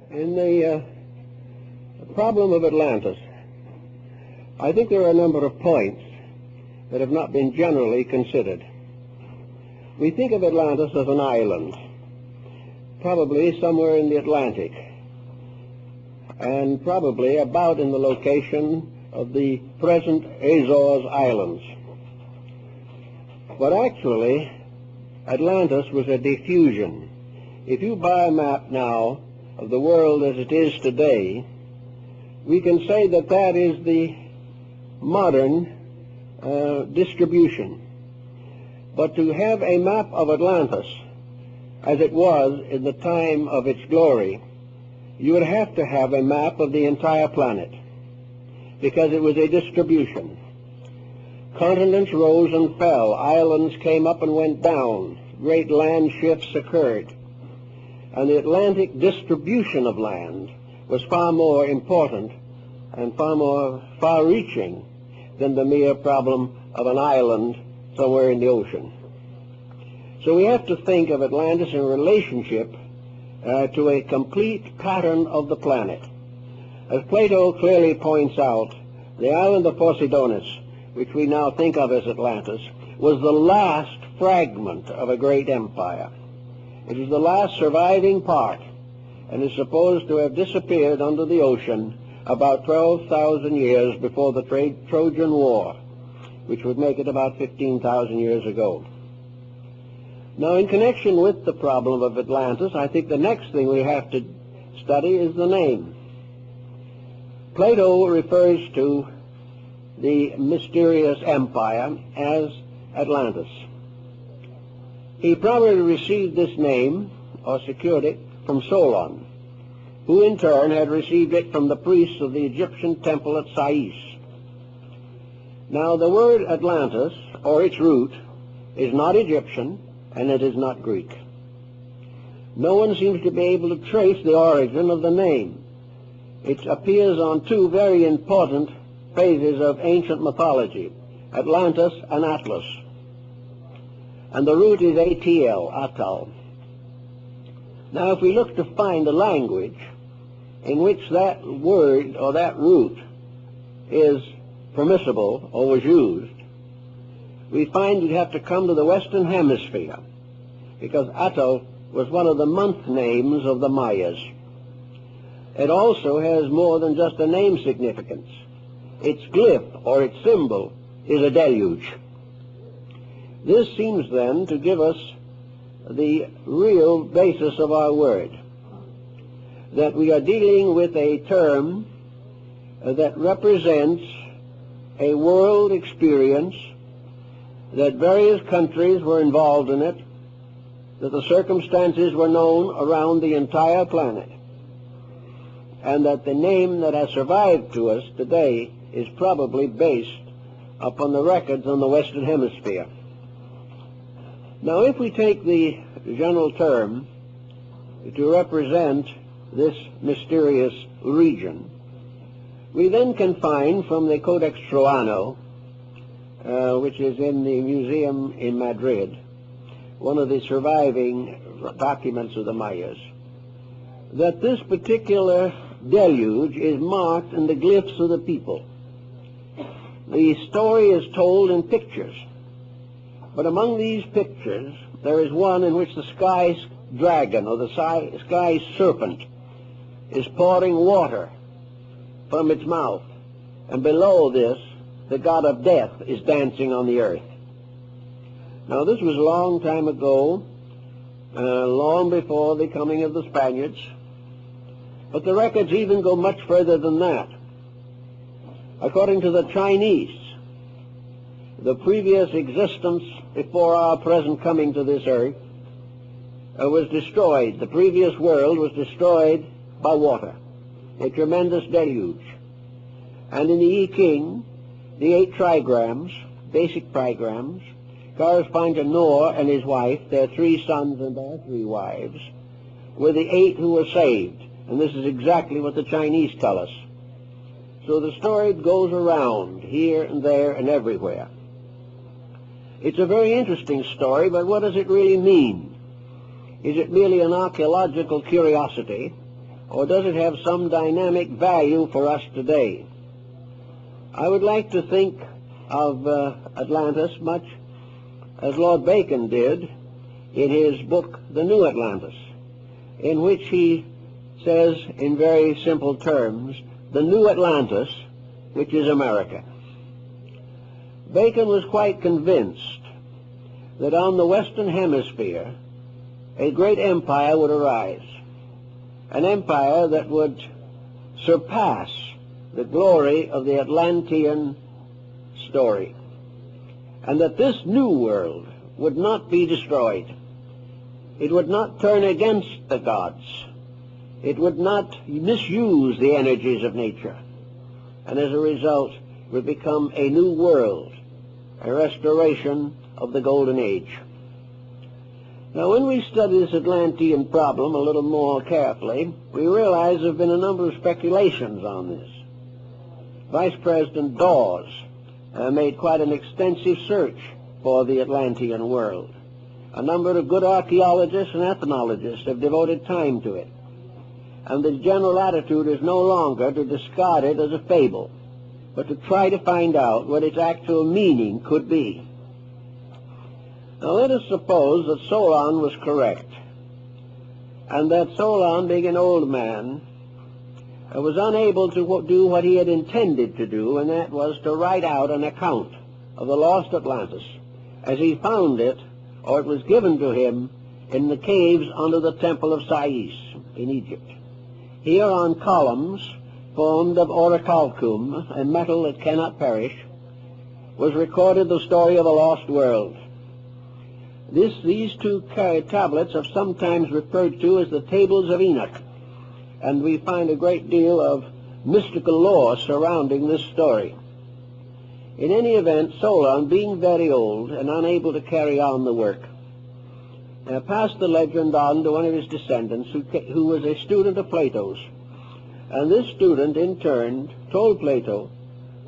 In the problem of Atlantis, I think there are a number of points that have not been generally considered. We think of Atlantis as an island, probably somewhere in the Atlantic, and probably about in the location of the present Azores Islands. But actually, Atlantis was a diffusion. If you buy a map now of the world as it is today, we can say that that is the modern distribution. But to have a map of Atlantis as it was in the time of its glory, you would have to have a map of the entire planet, because it was a distribution. Continents rose and fell, islands came up and went down, great land shifts occurred, and the Atlantic distribution of land was far more important and far more far-reaching than the mere problem of an island somewhere in the ocean. So we have to think of Atlantis in relationship to a complete pattern of the planet. As Plato clearly points out, the island of Poseidonis, which we now think of as Atlantis, was the last fragment of a great empire. It is the last surviving part, and is supposed to have disappeared under the ocean about 12,000 years before the Trojan War, which would make it about 15,000 years ago. Now, in connection with the problem of Atlantis, I think the next thing we have to study is the name. Plato refers to the mysterious empire as Atlantis. He probably received this name, or secured it, from Solon, who in turn had received it from the priests of the Egyptian temple at Sais. Now, the word Atlantis, or its root, is not Egyptian, and it is not Greek. No one seems to be able to trace the origin of the name. It appears on two very important phases of ancient mythology, Atlantis and Atlas. And the root is ATL, Atal. Now, if we look to find a language in which that word or that root is permissible or was used, we find we have to come to the Western Hemisphere, because Atal was one of the month names of the Mayas. It also has more than just a name significance. Its glyph, or its symbol, is a deluge. This seems then to give us the real basis of our word, that we are dealing with a term that represents a world experience, that various countries were involved in it, that the circumstances were known around the entire planet, and that the name that has survived to us today is probably based upon the records on the Western Hemisphere. Now, if we take the general term to represent this mysterious region, we then can find from the Codex Troano, which is in the museum in Madrid, one of the surviving documents of the Mayas, that this particular deluge is marked in the glyphs of the people. The story is told in pictures, but among these pictures there is one in which the sky dragon, or the sky serpent, is pouring water from its mouth, and below this the god of death is dancing on the earth. Now, this was a long time ago, long before the coming of the Spaniards, but the records even go much further than that. According to the Chinese, the previous existence before our present coming to this earth was destroyed. The previous world was destroyed by water, a tremendous deluge. And in the I Ching, the 8 trigrams, basic trigrams, correspond to Noah and his wife, their 3 sons and their 3 wives, were the 8 who were saved. And this is exactly what the Chinese tell us. So the story goes around here and there and everywhere. It's a very interesting story, but what does it really mean? Is it merely an archaeological curiosity, or does it have some dynamic value for us today? I would like to think of Atlantis much as Lord Bacon did in his book, The New Atlantis, in which he says in very simple terms, the New Atlantis, which is America. Bacon was quite convinced that on the Western Hemisphere a great empire would arise, an empire that would surpass the glory of the Atlantean story, and that this new world would not be destroyed. It would not turn against the gods. It would not misuse the energies of nature, and as a result would become a new world, a restoration of the Golden Age. Now, when we study this Atlantean problem a little more carefully, we realize there have been a number of speculations on this. Vice President Dawes made quite an extensive search for the Atlantean world. A number of good archaeologists and ethnologists have devoted time to it. And the general attitude is no longer to discard it as a fable, but to try to find out what its actual meaning could be. Now let us suppose that Solon was correct, and that Solon, being an old man, was unable to do what he had intended to do, and that was to write out an account of the lost Atlantis as he found it, or it was given to him, in the caves under the Temple of Sais in Egypt. Here on columns formed of orichalcum and metal that cannot perish was recorded the story of a lost world. These two tablets are sometimes referred to as the Tables of Enoch, and we find a great deal of mystical lore surrounding this story. In any event, Solon, being very old and unable to carry on the work, passed the legend on to one of his descendants who was a student of Plato's. And this student, in turn, told Plato,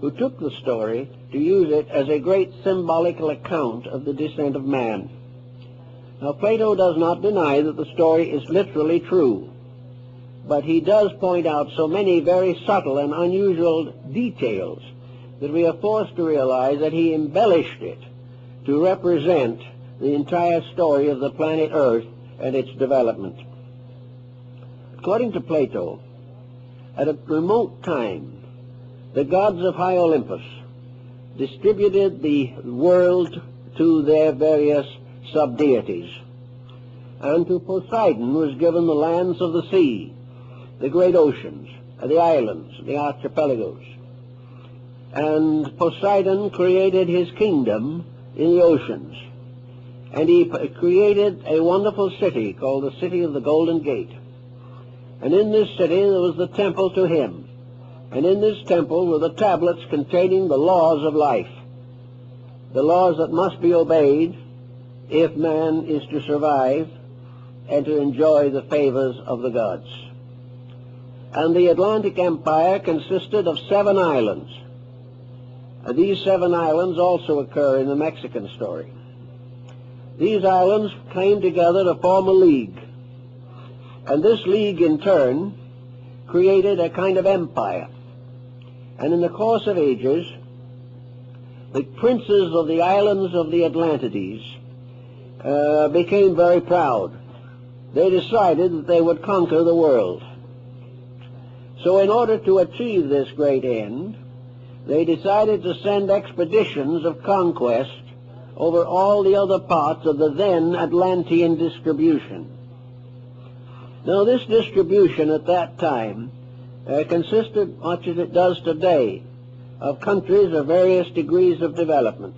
who took the story, to use it as a great symbolical account of the descent of man. Now, Plato does not deny that the story is literally true, but he does point out so many very subtle and unusual details that we are forced to realize that he embellished it to represent the entire story of the planet Earth and its development. According to Plato, at a remote time, the gods of high Olympus distributed the world to their various sub-deities, and to Poseidon was given the lands of the sea, the great oceans, the islands, the archipelagos. And Poseidon created his kingdom in the oceans, and he created a wonderful city called the City of the Golden Gate. And in this city there was the temple to him, and in this temple were the tablets containing the laws of life, the laws that must be obeyed if man is to survive and to enjoy the favors of the gods. And the Atlantic Empire consisted of 7 islands. These 7 islands also occur in the Mexican story. These islands came together to form a league, and this league in turn created a kind of empire. And in the course of ages, the princes of the islands of the Atlantides became very proud. They decided that they would conquer the world. So in order to achieve this great end, they decided to send expeditions of conquest over all the other parts of the then Atlantean distribution. Now, this distribution at that time consisted, much as it does today, of countries of various degrees of development.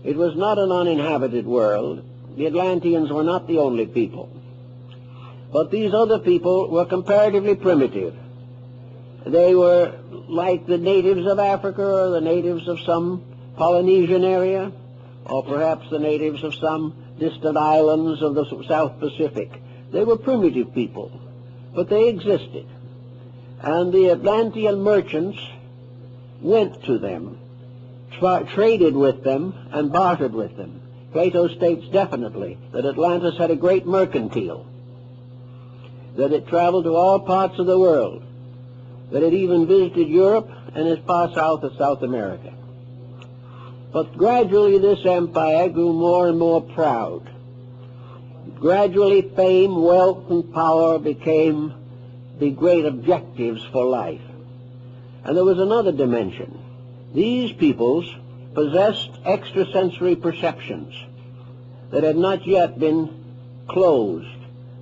It was not an uninhabited world. The Atlanteans were not the only people. But these other people were comparatively primitive. They were like the natives of Africa, or the natives of some Polynesian area, or perhaps the natives of some distant islands of the South Pacific. They were primitive people, but they existed. And the Atlantean merchants went to them, traded with them, and bartered with them. Plato states definitely that Atlantis had a great mercantile. that it traveled to all parts of the world, that it even visited Europe and as far south as South America. But gradually this empire grew more and more proud. Gradually fame, wealth, and power became the great objectives for life. And there was another dimension. These peoples possessed extrasensory perceptions that had not yet been closed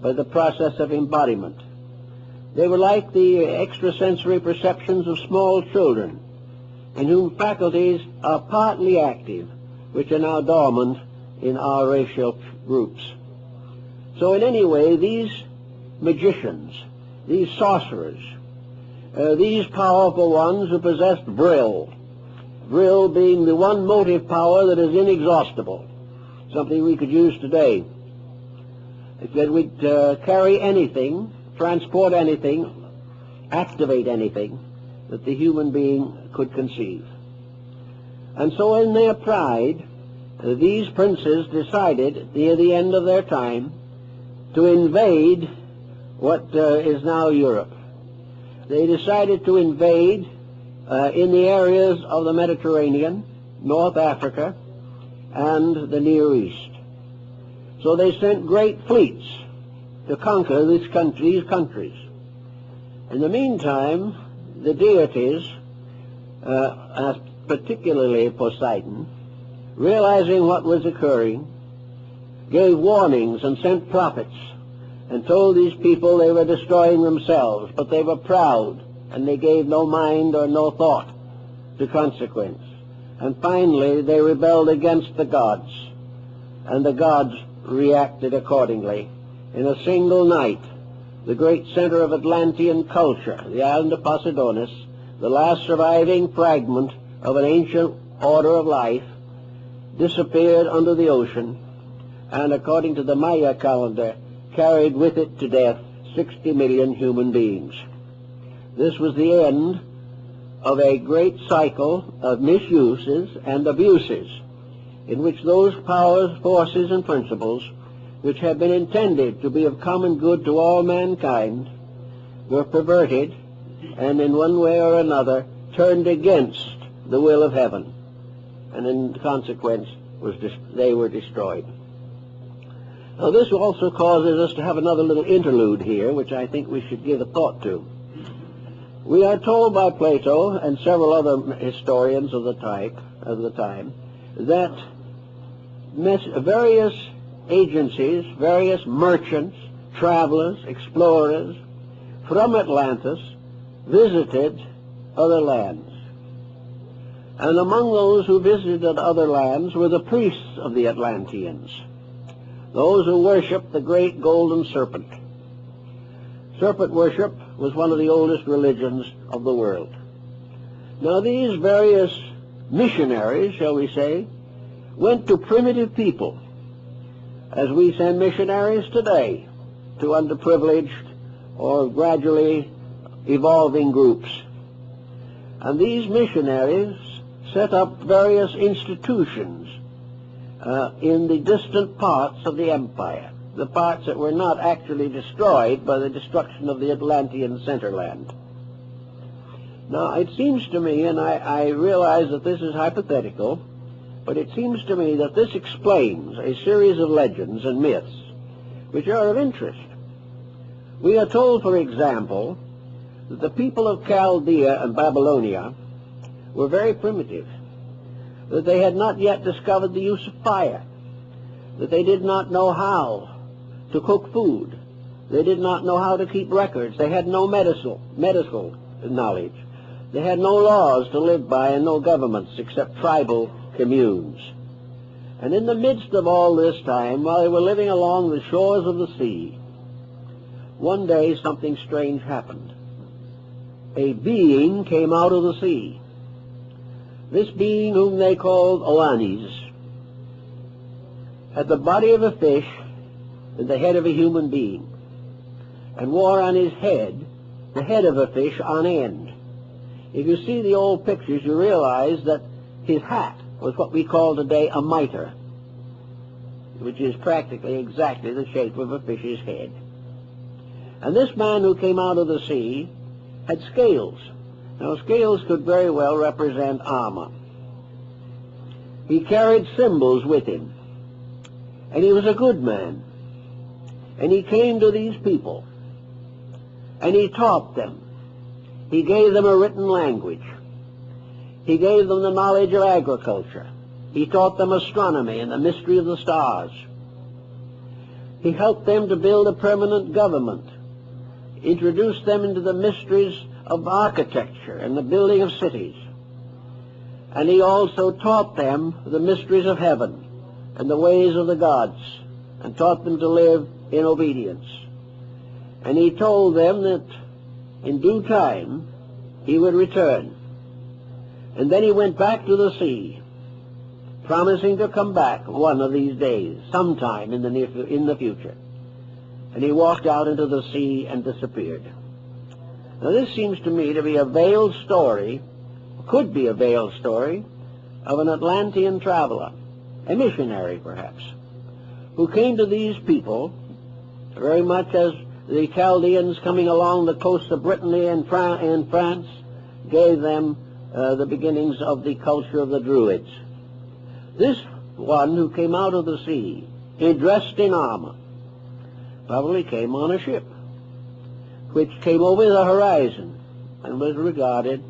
by the process of embodiment. They were like the extrasensory perceptions of small children, in whom faculties are partly active, which are now dormant in our racial groups. So in any way, these magicians, these sorcerers, these powerful ones who possessed vril being the one motive power that is inexhaustible, something we could use today, that would carry anything, transport anything, activate anything that the human being could conceive. And so in their pride, these princes decided near the end of their time to invade what is now Europe. They decided to invade in the areas of the Mediterranean, North Africa, and the Near East. So they sent great fleets to conquer these countries. In the meantime, the deities, particularly Poseidon, realizing what was occurring, gave warnings and sent prophets and told these people they were destroying themselves, but they were proud and they gave no mind or no thought to consequence. And finally they rebelled against the gods, and the gods reacted accordingly. In a single night, the great center of Atlantean culture, the island of Poseidonis, the last surviving fragment of an ancient order of life, disappeared under the ocean, and according to the Maya calendar, carried with it to death 60 million human beings. This was the end of a great cycle of misuses and abuses in which those powers, forces, and principles which had been intended to be of common good to all mankind were perverted and in one way or another turned against the will of heaven, and in consequence they were destroyed. Now this also causes us to have another little interlude here, which I think we should give a thought to. We are told by Plato and several other historians of the time that various agencies, various merchants, travelers, explorers from Atlantis visited other lands. And among those who visited other lands were the priests of the Atlanteans, those who worshipped the great golden serpent. Serpent worship was one of the oldest religions of the world. Now these various missionaries, shall we say, went to primitive people, as we send missionaries today to underprivileged or gradually evolving groups. And these missionaries set up various institutions in the distant parts of the empire, the parts that were not actually destroyed by the destruction of the Atlantean centerland. Now, it seems to me, and I realize that this is hypothetical, but it seems to me that this explains a series of legends and myths which are of interest. We are told, for example, that the people of Chaldea and Babylonia were very primitive, that they had not yet discovered the use of fire, that they did not know how to cook food, they did not know how to keep records, they had no medical knowledge, they had no laws to live by and no governments except tribal communes. And in the midst of all this time, while they were living along the shores of the sea, one day something strange happened. A being came out of the sea. This being, whom they called Oannes, had the body of a fish and the head of a human being, and wore on his head the head of a fish on end. If you see the old pictures, you realize that his hat was what we call today a mitre, which is practically exactly the shape of a fish's head. And this man who came out of the sea had scales. Now, scales could very well represent armor. He carried symbols with him, and he was a good man. And he came to these people, and he taught them. He gave them a written language. He gave them the knowledge of agriculture. He taught them astronomy and the mystery of the stars. He helped them to build a permanent government, introduced them into the mysteries of architecture and the building of cities. And he also taught them the mysteries of heaven and the ways of the gods, and taught them to live in obedience. And he told them that in due time he would return. And then he went back to the sea, promising to come back one of these days, sometime in the future. And he walked out into the sea and disappeared. Now this seems to me to be a veiled story, could be a veiled story, of an Atlantean traveler, a missionary perhaps, who came to these people very much as the Chaldeans coming along the coast of Brittany and France gave them the beginnings of the culture of the Druids. This one who came out of the sea, he dressed in armor, probably came on a ship, which came over the horizon and was regarded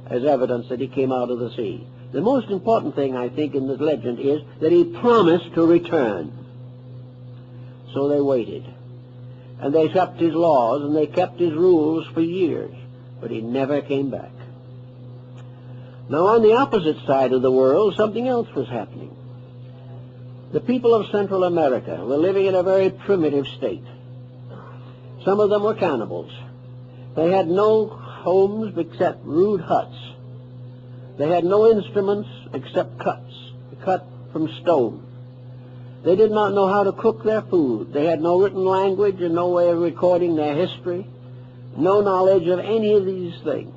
as evidence that he came out of the sea. The most important thing, I think, in this legend is that he promised to return. So they waited. And they kept his laws and they kept his rules for years, but he never came back. Now, on the opposite side of the world, something else was happening. The people of Central America were living in a very primitive state. Some of them were cannibals. They had no homes except rude huts. They had no instruments except cut from stone. They did not know how to cook their food. They had no written language and no way of recording their history, no knowledge of any of these things.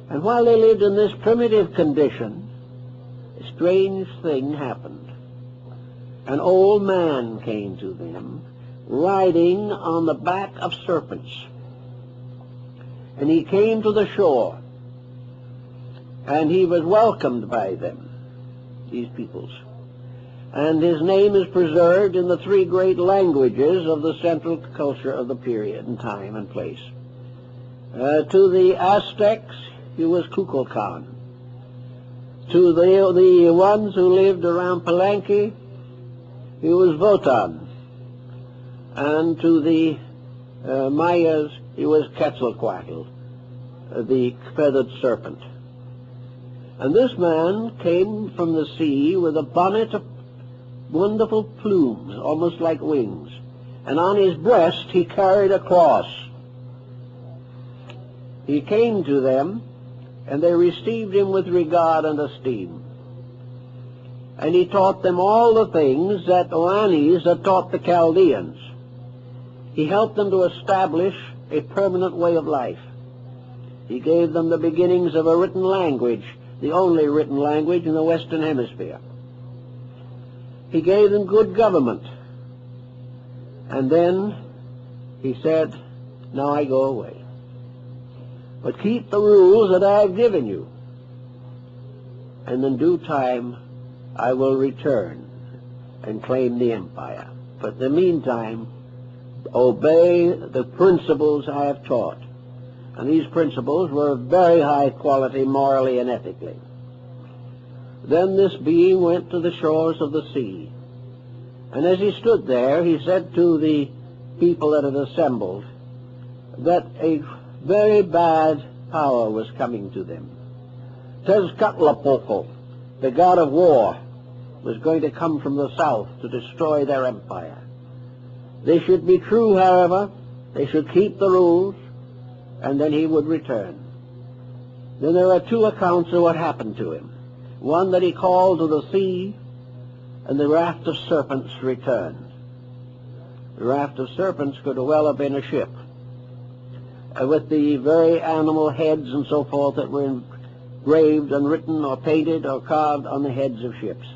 And while they lived in this primitive condition, a strange thing happened. An old man came to them, riding on the back of serpents. And he came to the shore, and he was welcomed by them, these peoples. And his name is preserved in the three great languages of the central culture of the period and time and place. To the Aztecs, he was Kukulkan. To the ones who lived around Palenque, he was Wotan. And to the Mayas, he was Quetzalcoatl, the feathered serpent. And this man came from the sea with a bonnet of wonderful plumes, almost like wings. And on his breast he carried a cross. He came to them, and they received him with regard and esteem. And he taught them all the things that Oannes had taught the Chaldeans. He helped them to establish a permanent way of life. He gave them the beginnings of a written language, the only written language in the Western Hemisphere. He gave them good government. And then he said, now I go away. But keep the rules that I have given you. And in due time, I will return and claim the empire. But in the meantime, obey the principles I have taught. And these principles were of very high quality morally and ethically. Then this being went to the shores of the sea. And as he stood there, he said to the people that had assembled that a very bad power was coming to them. Tezcatlipoca, the god of war, was going to come from the south to destroy their empire. They should be true, however. They should keep the rules, and then he would return. Then there are two accounts of what happened to him. One that he called to the sea, and the raft of serpents returned. The raft of serpents could well have been a ship, with the very animal heads and so forth that were engraved and written or painted or carved on the heads of ships.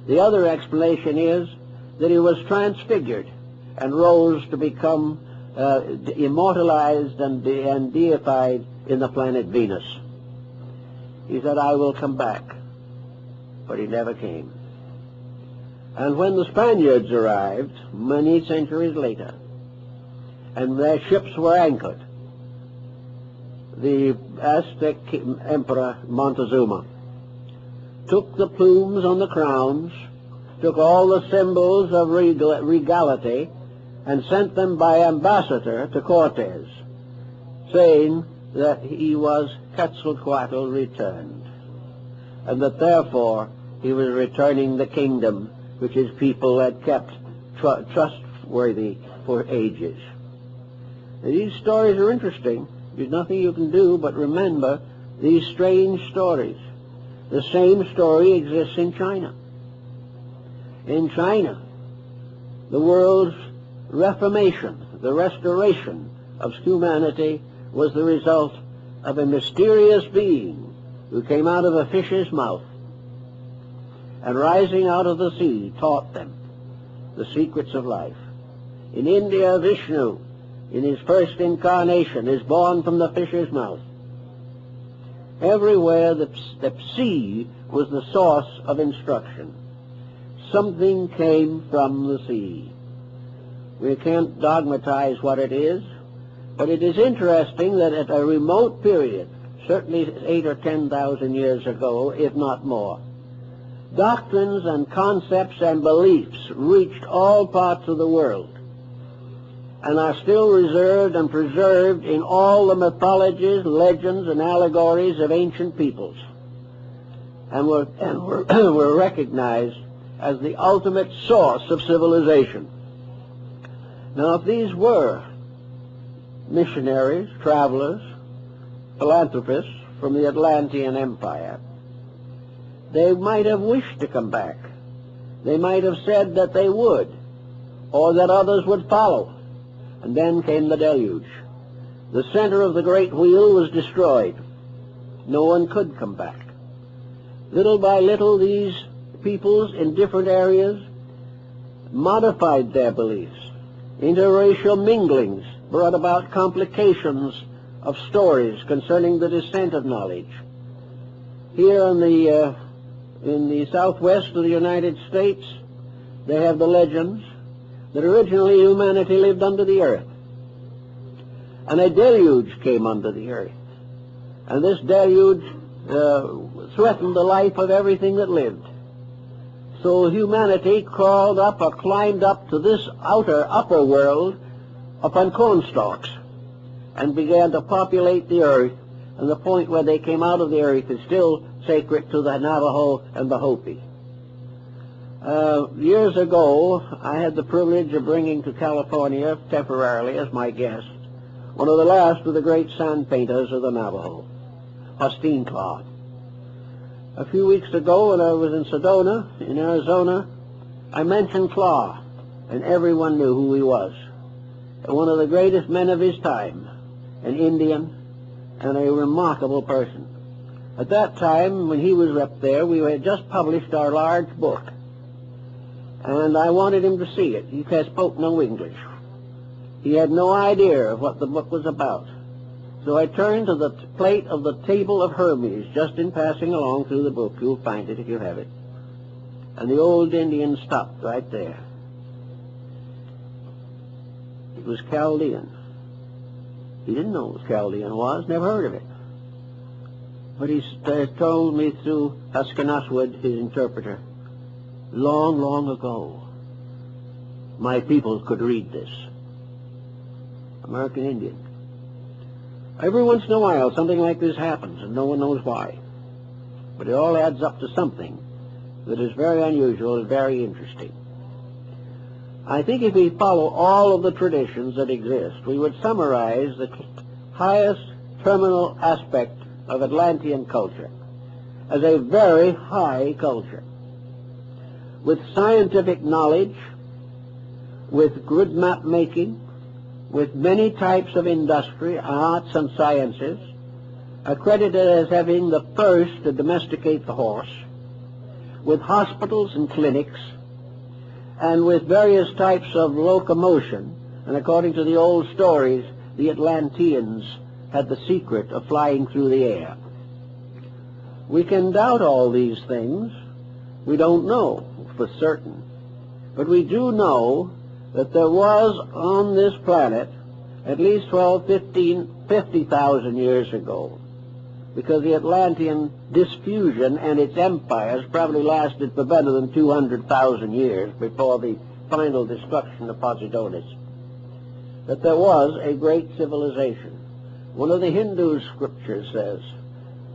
The other explanation is that he was transfigured and rose to become immortalized and deified in the planet Venus. He said, I will come back. But he never came. And when the Spaniards arrived, many centuries later, and their ships were anchored, the Aztec Emperor Montezuma took the plumes on the crowns, took all the symbols of regality, and sent them by ambassador to Cortes, saying that he was Quetzalcoatl returned, and that therefore he was returning the kingdom which his people had kept trustworthy for ages. Now, these stories are interesting. There's nothing you can do but remember these strange stories. The same story exists in China. In China, the world's reformation, the restoration of humanity, was the result of a mysterious being who came out of a fish's mouth and, rising out of the sea, taught them the secrets of life. In India, Vishnu, in his first incarnation, is born from the fish's mouth. Everywhere the sea was the source of instruction. Something came from the sea. We can't dogmatize what it is, but it is interesting that at a remote period, certainly 8,000 or 10,000 years ago, if not more, doctrines and concepts and beliefs reached all parts of the world and are still reserved and preserved in all the mythologies, legends, and allegories of ancient peoples, and were recognized as the ultimate source of civilization. Now, if these were missionaries, travelers, philanthropists from the Atlantean Empire, they might have wished to come back. They might have said that they would, or that others would follow. And then came the deluge. The center of the great wheel was destroyed. No one could come back. Little by little, these peoples in different areas modified their beliefs. Interracial minglings brought about complications of stories concerning the descent of knowledge. Here in the southwest of the United States, they have the legends that originally humanity lived under the earth, and a deluge came under the earth, and this deluge threatened the life of everything that lived. So humanity crawled up or climbed up to this upper world upon cornstalks and began to populate the earth, and the point where they came out of the earth is still sacred to the Navajo and the Hopi. Years ago, I had the privilege of bringing to California temporarily as my guest one of the last of the great sand painters of the Navajo, Hosteen Claw. A few weeks ago, when I was in Sedona, in Arizona, I mentioned Claw, and everyone knew who he was. One of the greatest men of his time, an Indian, and a remarkable person. At that time, when he was up there, we had just published our large book, and I wanted him to see it. He spoke no English. He had no idea of what the book was about. So I turned to the plate of the Table of Hermes, just in passing along through the book. You'll find it if you have it. And the old Indian stopped right there. It was Chaldean. He didn't know what Chaldean was, never heard of it. But he told me through Huskanaswood, his interpreter, long, long ago, my people could read this. American Indian. Every once in a while, something like this happens, and no one knows why. But it all adds up to something that is very unusual and very interesting. I think if we follow all of the traditions that exist, we would summarize the highest terminal aspect of Atlantean culture as a very high culture, with scientific knowledge, with good map making, with many types of industry, arts and sciences, accredited as having the first to domesticate the horse, with hospitals and clinics, and with various types of locomotion And according to the old stories, the Atlanteans had the secret of flying through the air. We can doubt all these things. We don't know for certain. But we do know that there was on this planet at least 12, 15, 50,000 years ago, because the Atlantean diffusion and its empires probably lasted for better than 200,000 years before the final destruction of Poseidonis, that there was a great civilization. One of the Hindu scriptures says,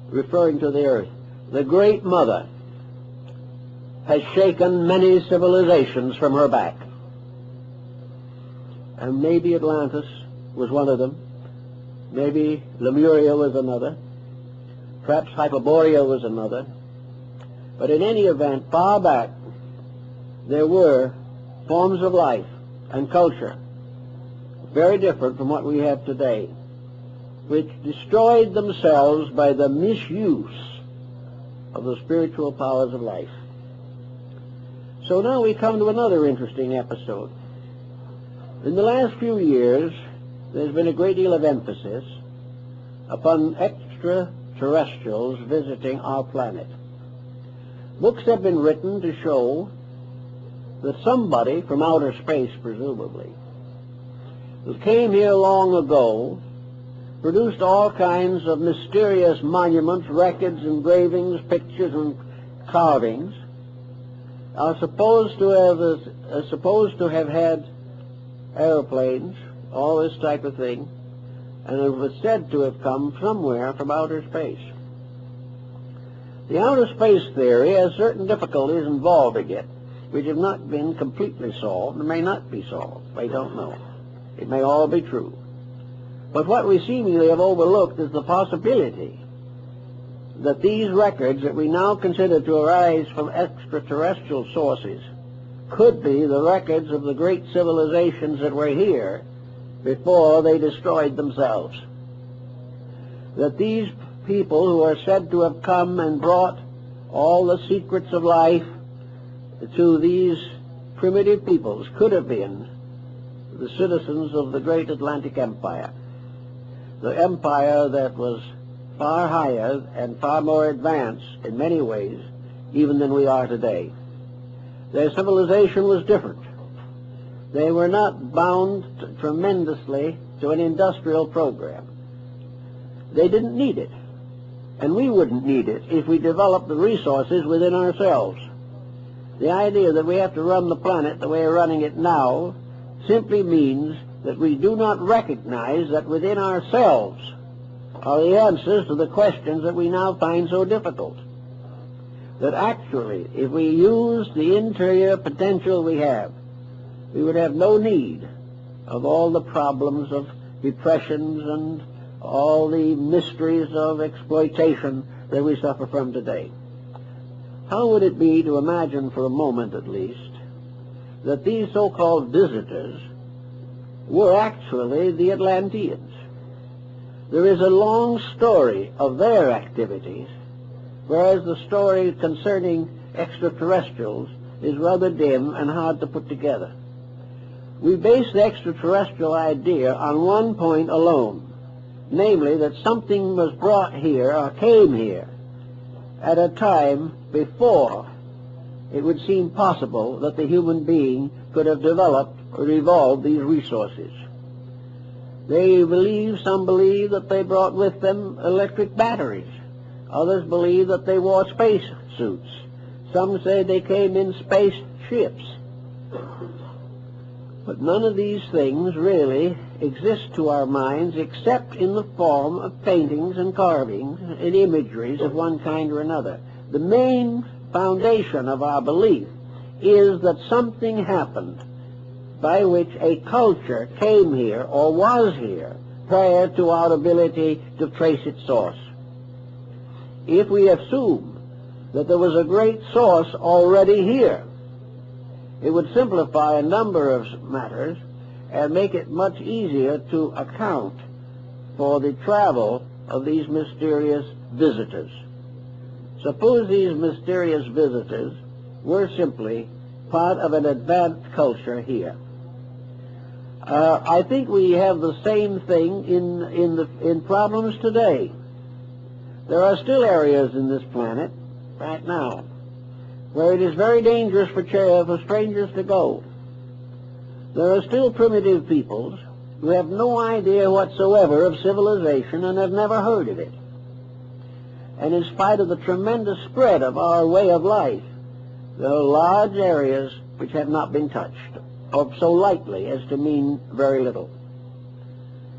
referring to the earth, the Great Mother has shaken many civilizations from her back. And maybe Atlantis was one of them. Maybe Lemuria was another. Perhaps Hyperborea was another. But in any event, far back, there were forms of life and culture very different from what we have today, which destroyed themselves by the misuse of the spiritual powers of life. So now we come to another interesting episode. In the last few years, there's been a great deal of emphasis upon extraterrestrials visiting our planet. Books have been written to show that somebody from outer space, presumably, who came here long ago, produced all kinds of mysterious monuments, records, engravings, pictures, and carvings, are supposed to have had airplanes, all this type of thing, and it was said to have come somewhere from outer space. The outer space theory has certain difficulties involving it, which have not been completely solved and may not be solved. We don't know. It may all be true. But what we seemingly have overlooked is the possibility that these records that we now consider to arise from extraterrestrial sources could be the records of the great civilizations that were here before they destroyed themselves. That these people who are said to have come and brought all the secrets of life to these primitive peoples could have been the citizens of the great Atlantic Empire, the empire that was far higher and far more advanced in many ways even than we are today. Their civilization was different. They were not bound tremendously to an industrial program. They didn't need it, and we wouldn't need it if we developed the resources within ourselves. The idea that we have to run the planet the way we're running it now simply means that we do not recognize that within ourselves are the answers to the questions that we now find so difficult. That actually, if we use the interior potential we have, we would have no need of all the problems of depressions and all the mysteries of exploitation that we suffer from today. How would it be to imagine for a moment at least that these so-called visitors were actually the Atlanteans? There is a long story of their activities, whereas the story concerning extraterrestrials is rather dim and hard to put together. We base the extraterrestrial idea on one point alone, namely that something was brought here or came here at a time before it would seem possible that the human being could have developed or evolved these resources. Some believe that they brought with them electric batteries. Others believe that they wore space suits. Some say they came in space ships. But none of these things really exist to our minds except in the form of paintings and carvings and imageries of one kind or another. The main foundation of our belief is that something happened by which a culture came here or was here prior to our ability to trace its source. If we assume that there was a great source already here, it would simplify a number of matters and make it much easier to account for the travel of these mysterious visitors. Suppose these mysterious visitors were simply part of an advanced culture here. I think we have the same thing in problems today. There are still areas in this planet right now where it is very dangerous for strangers to go. There are still primitive peoples who have no idea whatsoever of civilization and have never heard of it. And in spite of the tremendous spread of our way of life, there are large areas which have not been touched, or so lightly as to mean very little.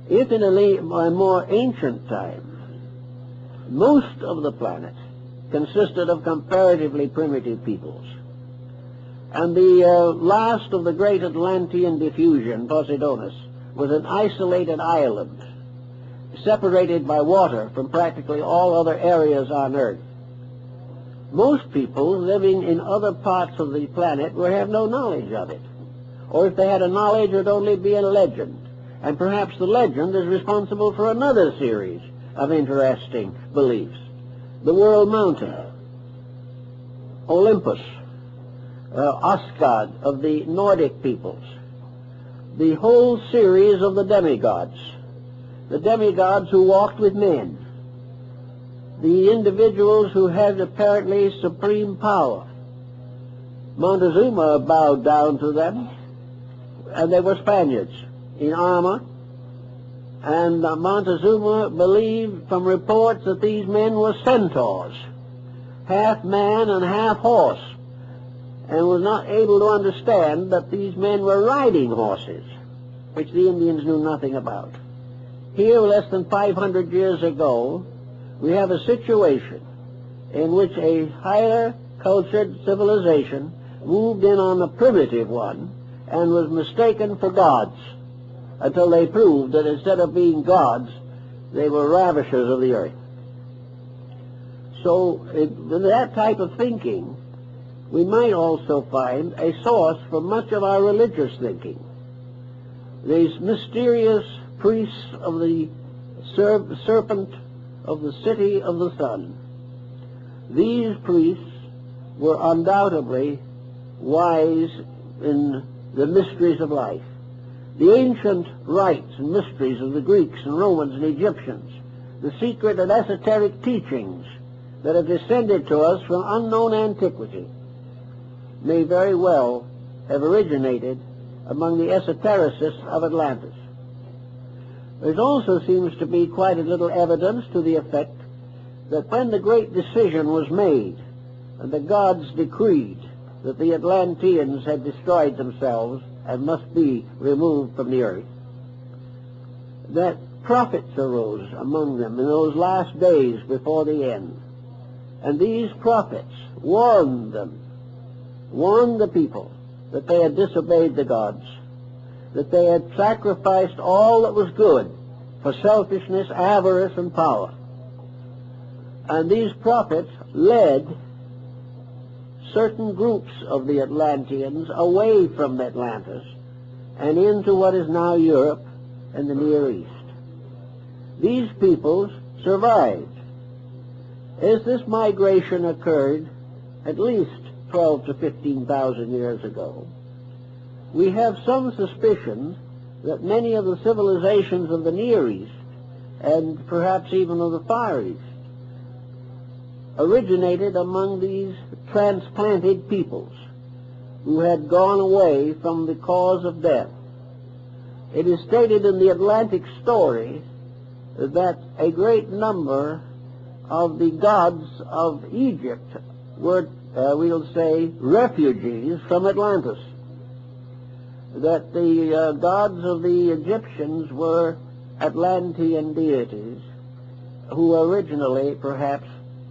If in a more ancient time, most of the planet consisted of comparatively primitive peoples, and the last of the great Atlantean diffusion, Poseidonus, was an isolated island, separated by water from practically all other areas on Earth. Most people living in other parts of the planet would have no knowledge of it, or if they had a knowledge, it would only be a legend, and perhaps the legend is responsible for another series of interesting beliefs. The World Mountain, Olympus, Asgard of the Nordic peoples, the whole series of the demigods who walked with men, the individuals who had apparently supreme power. Montezuma bowed down to them, and they were Spaniards in armor, and Montezuma believed from reports that these men were centaurs, half man and half horse, and was not able to understand that these men were riding horses, which the Indians knew nothing about. Here, less than 500 years ago, we have a situation in which a higher cultured civilization moved in on the primitive one and was mistaken for gods, until they proved that instead of being gods, they were ravishers of the earth. So in that type of thinking, we might also find a source for much of our religious thinking. These mysterious priests of the serpent of the city of the sun. These priests were undoubtedly wise in the mysteries of life. The ancient rites and mysteries of the Greeks and Romans and Egyptians, the secret and esoteric teachings that have descended to us from unknown antiquity, may very well have originated among the esotericists of Atlantis. There also seems to be quite a little evidence to the effect that when the great decision was made and the gods decreed that the Atlanteans had destroyed themselves and must be removed from the earth, that prophets arose among them in those last days before the end. And these prophets warned the people that they had disobeyed the gods, that they had sacrificed all that was good for selfishness, avarice, and power. And these prophets led certain groups of the Atlanteans away from Atlantis and into what is now Europe and the Near East. These peoples survived. As this migration occurred at least 12 to 15,000 years ago, we have some suspicion that many of the civilizations of the Near East, and perhaps even of the Far East, originated among these transplanted peoples who had gone away from the cause of death. It is stated in the Atlantic story that a great number of the gods of Egypt were, we'll say, refugees from Atlantis. That the gods of the Egyptians were Atlantean deities who originally, perhaps,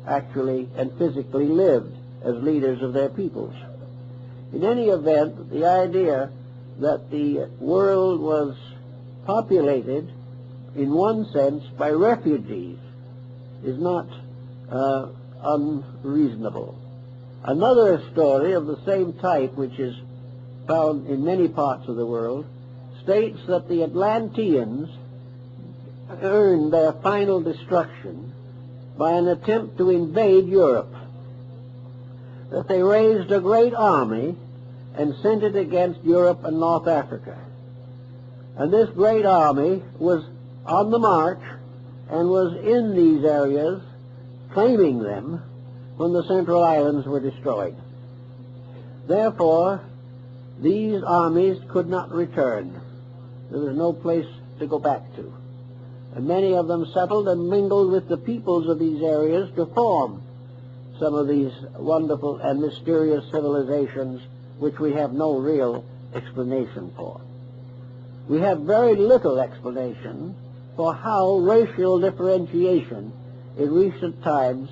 actually and physically lived as leaders of their peoples. In any event, the idea that the world was populated in one sense by refugees is not unreasonable. Another story of the same type, which is found in many parts of the world, states that the Atlanteans earned their final destruction by an attempt to invade Europe, that they raised a great army and sent it against Europe and North Africa. And this great army was on the march and was in these areas, claiming them, when the Central Islands were destroyed. Therefore, these armies could not return. There was no place to go back to. And many of them settled and mingled with the peoples of these areas to form some of these wonderful and mysterious civilizations which we have no real explanation for. We have very little explanation for how racial differentiation in recent times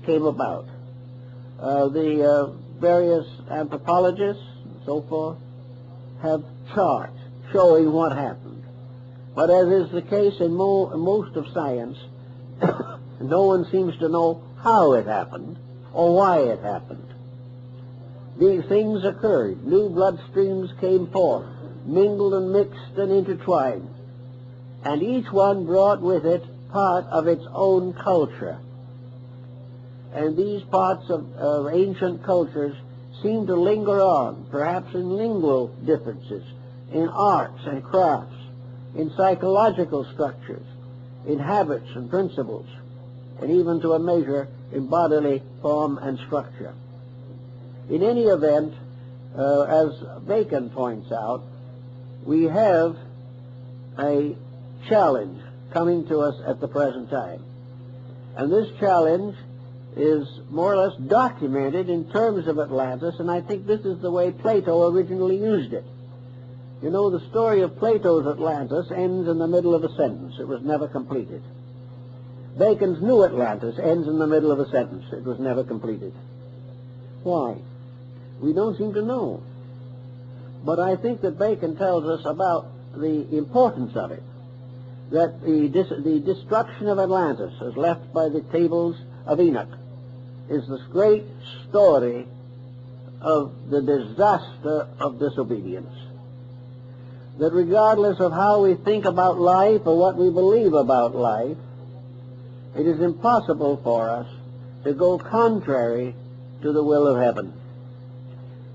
came about. The various anthropologists and so forth have charts showing what happened. But as is the case in most of science, no one seems to know how it happened or why it happened. These things occurred. New blood streams came forth, mingled and mixed and intertwined, and each one brought with it part of its own culture. And these parts of ancient cultures seem to linger on, perhaps in lingual differences, in arts and crafts, in psychological structures, in habits and principles, and even to a measure in bodily form and structure. In any event, as Bacon points out, we have a challenge coming to us at the present time. And this challenge is more or less documented in terms of Atlantis, and I think this is the way Plato originally used it. You know, the story of Plato's Atlantis ends in the middle of a sentence. It was never completed. Bacon's New Atlantis ends in the middle of a sentence. It was never completed. Why? We don't seem to know. But I think that Bacon tells us about the importance of it, that the destruction of Atlantis, as left by the tables of Enoch, is this great story of the disaster of disobedience. That regardless of how we think about life or what we believe about life, it is impossible for us to go contrary to the will of heaven.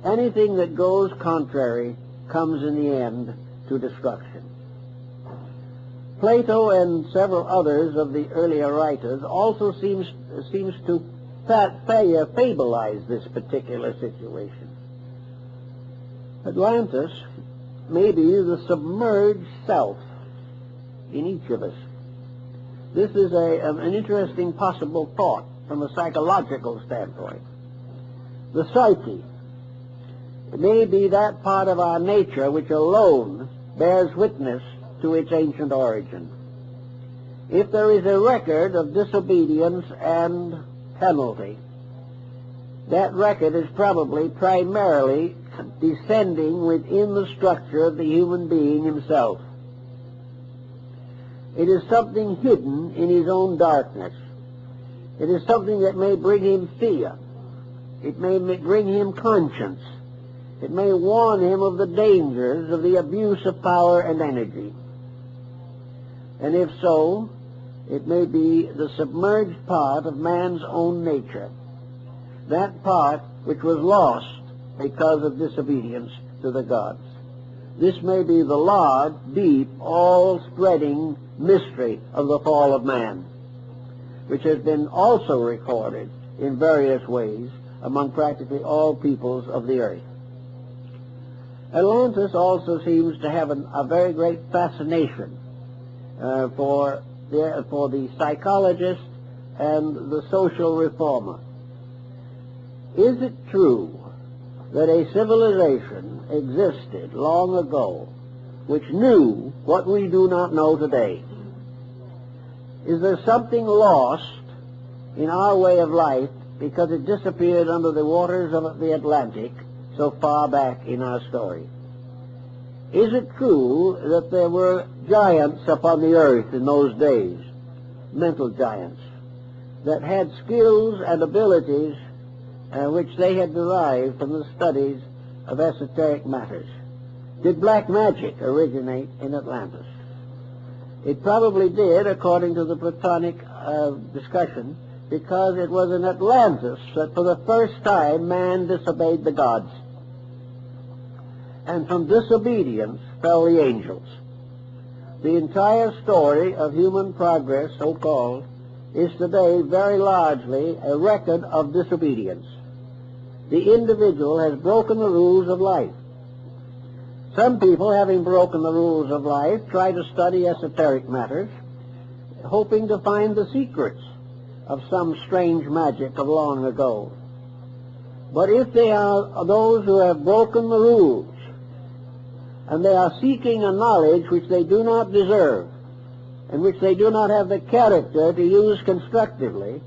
Anything that goes contrary comes in the end to destruction. Plato and several others of the earlier writers also seems to fabularize this particular situation. Atlantis may be the submerged self in each of us. This is an interesting possible thought from a psychological standpoint. The psyche may be that part of our nature which alone bears witness to its ancient origin. If there is a record of disobedience and penalty, that record is probably primarily descending within the structure of the human being himself. It is something hidden in his own darkness. It is something that may bring him fear. It may bring him conscience. It may warn him of the dangers of the abuse of power and energy. And if so, it may be the submerged part of man's own nature, that part which was lost because of disobedience to the gods. This may be the large, deep, all-spreading mystery of the fall of man, which has been also recorded in various ways among practically all peoples of the earth. Atlantis also seems to have a very great fascination for the psychologist and the social reformer. Is it true that a civilization existed long ago which knew what we do not know today? Is there something lost in our way of life because it disappeared under the waters of the Atlantic so far back in our story? Is it true that there were giants upon the earth in those days, mental giants, that had skills and abilities which they had derived from the studies of esoteric matters? Did black magic originate in Atlantis? It probably did, according to the Platonic discussion, because it was in Atlantis that for the first time man disobeyed the gods. And from disobedience fell the angels. The entire story of human progress, so-called, is today very largely a record of disobedience. The individual has broken the rules of life. Some people, having broken the rules of life, try to study esoteric matters, hoping to find the secrets of some strange magic of long ago. But if they are those who have broken the rules, and they are seeking a knowledge which they do not deserve, and which they do not have the character to use constructively,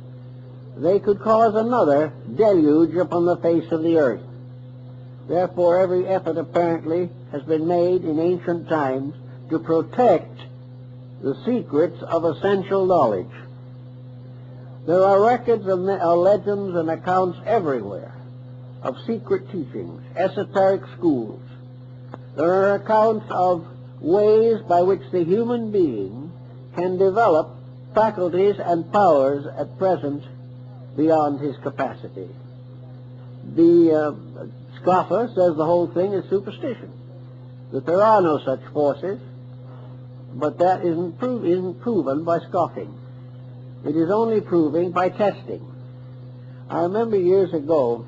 they could cause another deluge upon the face of the earth. Therefore, every effort apparently has been made in ancient times to protect the secrets of essential knowledge. There are records of legends and accounts everywhere of secret teachings, esoteric schools. There are accounts of ways by which the human being can develop faculties and powers at present beyond his capacity. The scoffer says the whole thing is superstition, that there are no such forces, but that isn't proven by scoffing. It is only proving by testing. I remember years ago,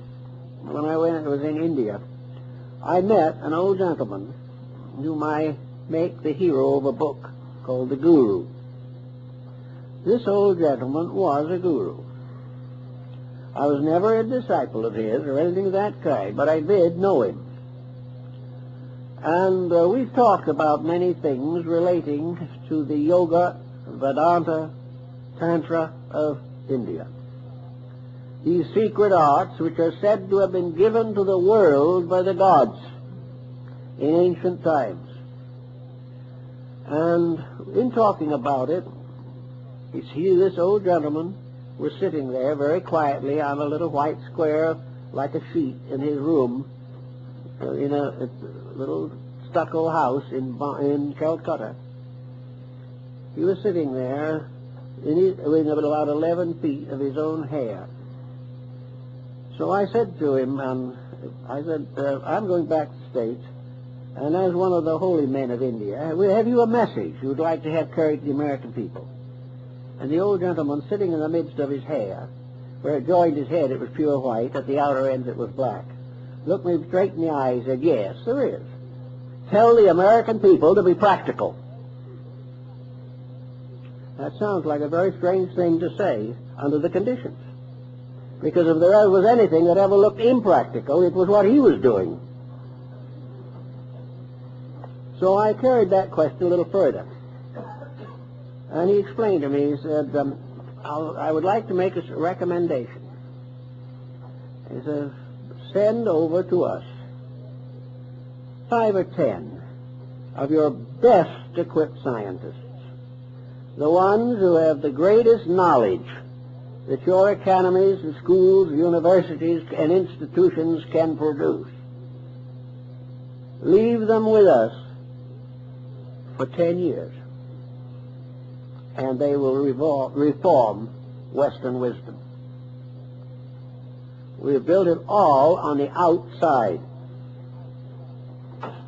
when I was in India, I met an old gentleman whom I make the hero of a book called The Guru. This old gentleman was a guru. I was never a disciple of his or anything of that kind, but I did know him. And we've talked about many things relating to the Yoga, Vedanta, Tantra of India. These secret arts which are said to have been given to the world by the gods in ancient times. And in talking about it, this old gentleman was sitting there very quietly on a little white square like a sheet in his room in a little stucco house in Calcutta. He was sitting there in about 11 feet of his own hair. So I said to him, I'm going back to the States, and as one of the holy men of India, have you a message you would like to have carried to the American people? And the old gentleman, sitting in the midst of his hair, where it joined his head it was pure white, at the outer ends it was black, looked me straight in the eye and said, yes, there is. Tell the American people to be practical. That sounds like a very strange thing to say under the conditions. Because if there was anything that ever looked impractical, it was what he was doing. So I carried that question a little further. And he explained to me, he said, I would like to make a recommendation. He says, send over to us 5 or 10 of your best equipped scientists, the ones who have the greatest knowledge that your academies and schools, universities, and institutions can produce. Leave them with us for 10 years, and they will reform Western wisdom. We have built it all on the outside,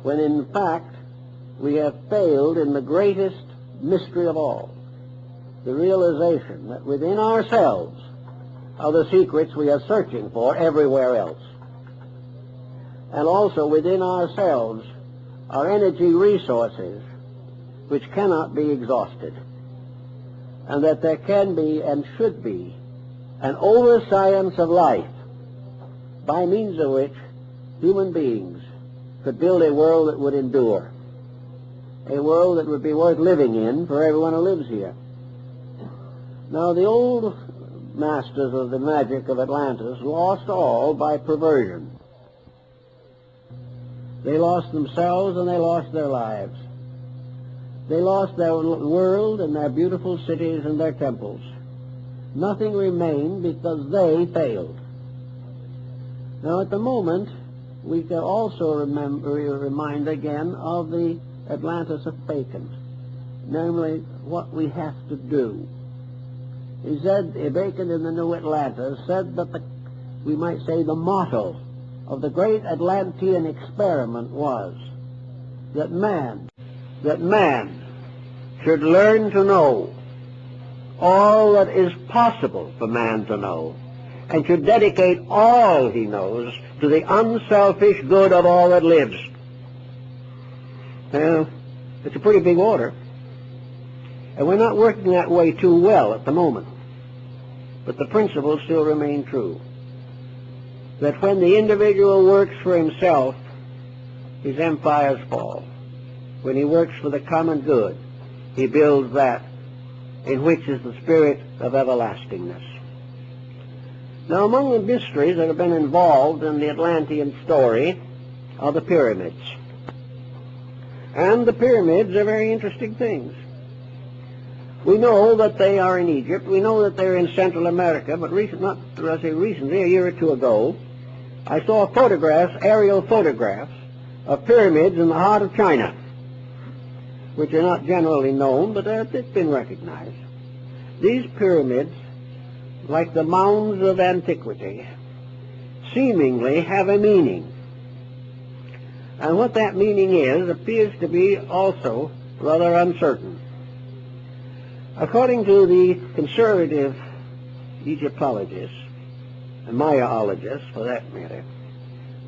when in fact we have failed in the greatest mystery of all, the realization that within ourselves are the secrets we are searching for everywhere else. And also within ourselves are energy resources which cannot be exhausted. And that there can be and should be an over-science of life by means of which human beings could build a world that would endure, a world that would be worth living in for everyone who lives here. Now, the old masters of the magic of Atlantis lost all by perversion. They lost themselves and they lost their lives. They lost their world and their beautiful cities and their temples. Nothing remained because they failed. Now, at the moment, we can also remind again of the Atlantis of Bacon, namely what we have to do. He said, Bacon in the New Atlantis said that we might say the motto of the great Atlantean experiment was that man should learn to know all that is possible for man to know, and should dedicate all he knows to the unselfish good of all that lives. It's a pretty big order, and we're not working that way too well at the moment. But the principles still remain true, that when the individual works for himself, his empires fall. When he works for the common good, he builds that in which is the spirit of everlastingness. Now, among the mysteries that have been involved in the Atlantean story are the pyramids. And the pyramids are very interesting things. We know that they are in Egypt. We know that they're in Central America, but recently, a year or two ago, I saw aerial photographs of pyramids in the heart of China, which are not generally known, but it's been recognized. These pyramids, like the mounds of antiquity, seemingly have a meaning. And what that meaning is appears to be also rather uncertain. According to the conservative Egyptologists, and Mayaologists for that matter,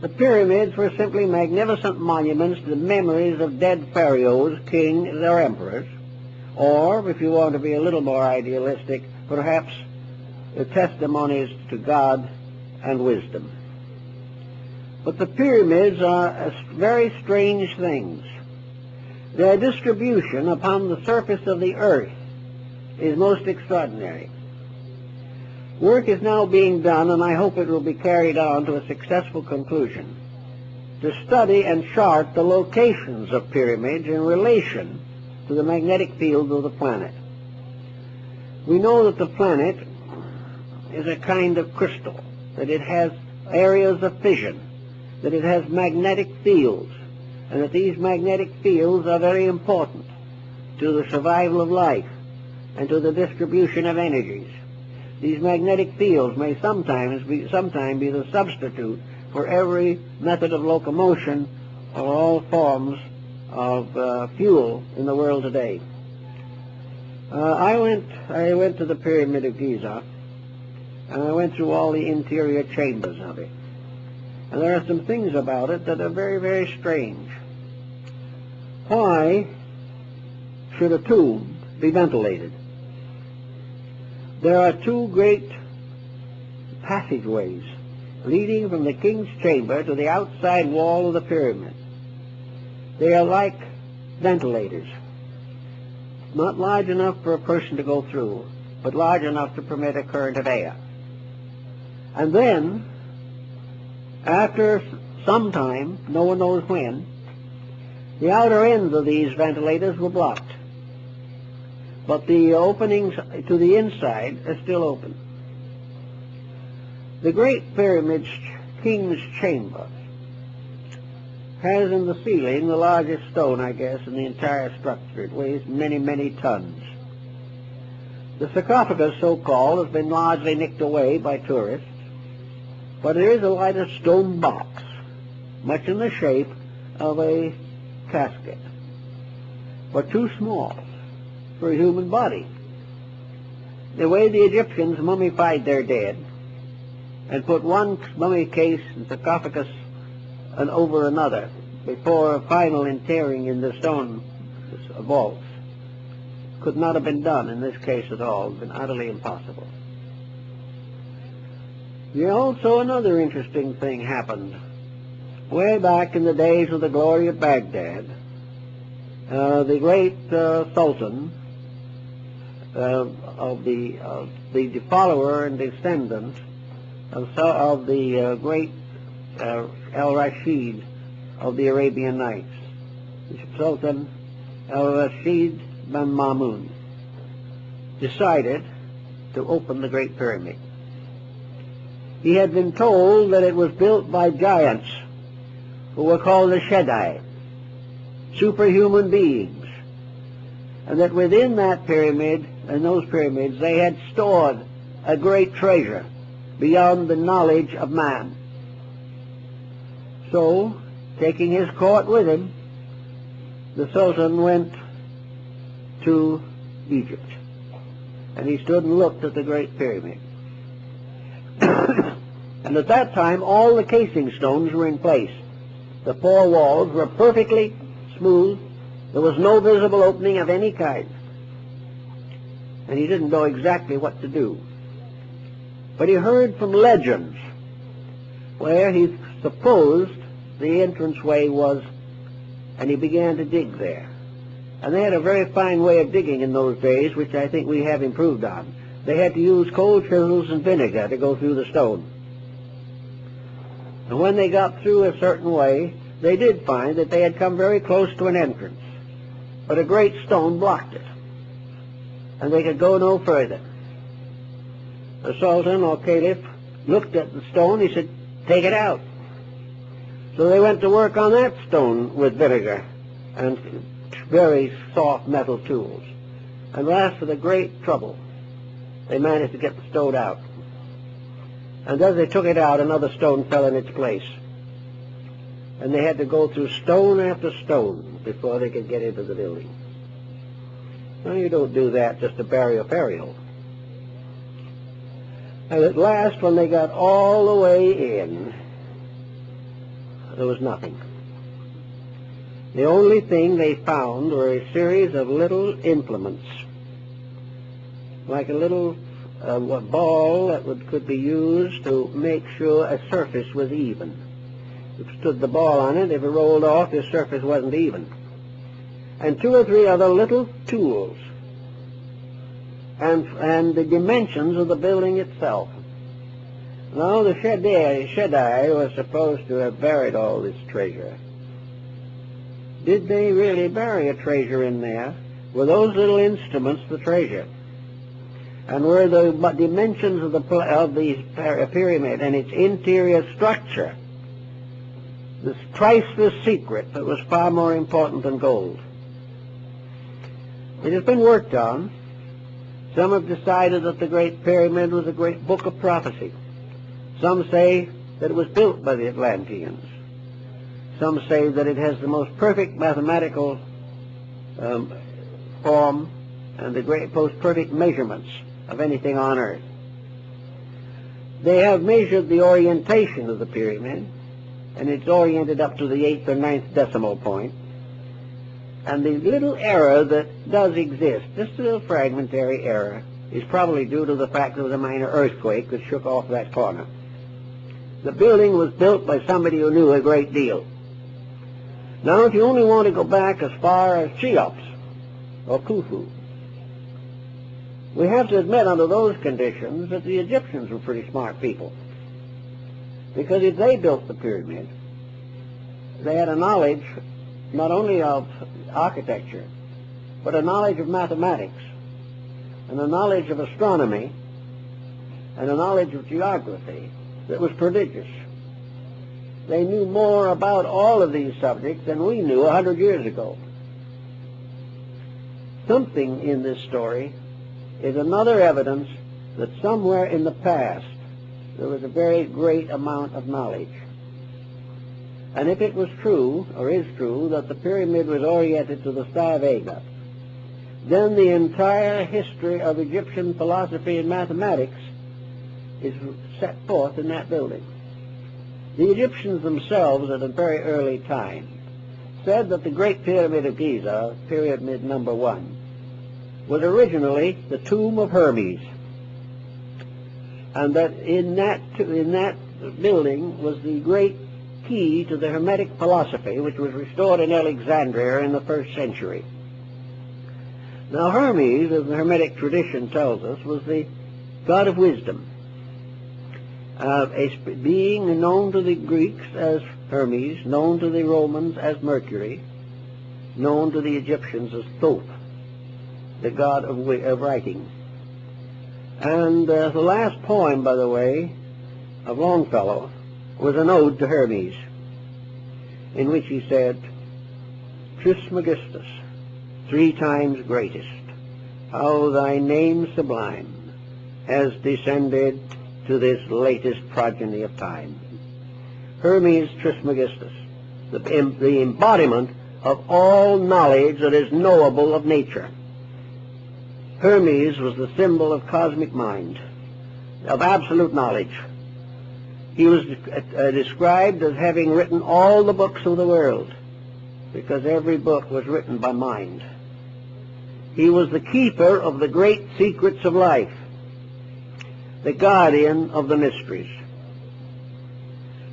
the pyramids were simply magnificent monuments to the memories of dead pharaohs, kings, or emperors, or, if you want to be a little more idealistic, perhaps the testimonies to God and wisdom. But the pyramids are very strange things. Their distribution upon the surface of the earth is most extraordinary. Work is now being done, and I hope it will be carried on to a successful conclusion, to study and chart the locations of pyramids in relation to the magnetic field of the planet. We know that the planet is a kind of crystal, that it has areas of fission, that it has magnetic fields, and that these magnetic fields are very important to the survival of life and to the distribution of energies. These magnetic fields may sometime be the substitute for every method of locomotion or all forms of fuel in the world today. I went to the Pyramid of Giza, and I went through all the interior chambers of it. And there are some things about it that are very, very strange. Why should a tomb be ventilated? There are two great passageways leading from the king's chamber to the outside wall of the pyramid. They are like ventilators, not large enough for a person to go through, but large enough to permit a current of air. And then, after some time, no one knows when, the outer ends of these ventilators were blocked, but the openings to the inside are still open. The Great Pyramid's King's Chamber has in the ceiling the largest stone, I guess, in the entire structure. It weighs many, many tons. The sarcophagus, so-called, has been largely nicked away by tourists, but there is a lighter stone box, much in the shape of a casket, but too small for a human body. The way the Egyptians mummified their dead and put one mummy case and sarcophagus and over another before a final interring in the stone vaults could not have been done in this case at all. It's been utterly impossible. Also, another interesting thing happened. Way back in the days of the glory of Baghdad, the great Sultan of the follower and descendant of the great Al-Rashid of the Arabian Nights, Sultan Al-Rashid bin Mamun, decided to open the Great Pyramid. He had been told that it was built by giants who were called the Shaddai, superhuman beings, and that within that pyramid and those pyramids they had stored a great treasure beyond the knowledge of man. So, taking his court with him, the Sultan went to Egypt, and he stood and looked at the Great Pyramid. And at that time, all the casing stones were in place. The four walls were perfectly smooth. There was no visible opening of any kind. And he didn't know exactly what to do. But he heard from legends where he supposed the entranceway was, and he began to dig there. And they had a very fine way of digging in those days, which I think we have improved on. They had to use cold chisels and vinegar to go through the stone. And when they got through a certain way, they did find that they had come very close to an entrance. But a great stone blocked it, and they could go no further. The Sultan or Caliph looked at the stone. He said, "Take it out." So they went to work on that stone with vinegar and very soft metal tools. And last, with a great trouble, they managed to get the stone out. And as they took it out, another stone fell in its place. And they had to go through stone after stone before they could get into the building. Now, you don't do that just to bury a burial. And at last, when they got all the way in, there was nothing. The only thing they found were a series of little implements, like a little ball that could be used to make sure a surface was even. If you stood the ball on it, if it rolled off, the surface wasn't even. And two or three other little tools, and the dimensions of the building itself. Now, the Shaddai was supposed to have buried all this treasure. Did they really bury a treasure in there? Were those little instruments the treasure? And were the dimensions of the pyramid and its interior structure this priceless secret that was far more important than gold? It has been worked on. Some have decided that the Great Pyramid was a great book of prophecy. Some say that it was built by the Atlanteans. Some say that it has the most perfect mathematical form and the most perfect measurements of anything on earth. They have measured the orientation of the pyramid, and it's oriented up to the 8th or 9th decimal point. And the little error that does exist, just a little fragmentary error, is probably due to the fact there was a minor earthquake that shook off that corner. The building was built by somebody who knew a great deal. Now, if you only want to go back as far as Cheops or Khufu, we have to admit under those conditions that the Egyptians were pretty smart people. Because if they built the pyramid, they had a knowledge not only of architecture, but a knowledge of mathematics, and a knowledge of astronomy, and a knowledge of geography that was prodigious. They knew more about all of these subjects than we knew 100 years ago. Something in this story is another evidence that somewhere in the past there was a very great amount of knowledge. And if it was true, or is true, that the pyramid was oriented to the Star Vega, then the entire history of Egyptian philosophy and mathematics is set forth in that building. The Egyptians themselves, at a very early time, said that the Great Pyramid of Giza, Pyramid number 1, was originally the tomb of Hermes, and that in that building was the great key to the Hermetic philosophy, which was restored in Alexandria in the 1st century. Now, Hermes, as the Hermetic tradition tells us, was the god of wisdom, a being known to the Greeks as Hermes, known to the Romans as Mercury, known to the Egyptians as Thoth, the god of writing. And the last poem, by the way, of Longfellow was an ode to Hermes, in which he said, "Trismegistus, 3 times greatest, how thy name sublime has descended to this latest progeny of time." Hermes Trismegistus, the embodiment of all knowledge that is knowable of nature. Hermes was the symbol of cosmic mind, of absolute knowledge. He was described as having written all the books of the world, because every book was written by mind. He was the keeper of the great secrets of life, the guardian of the mysteries.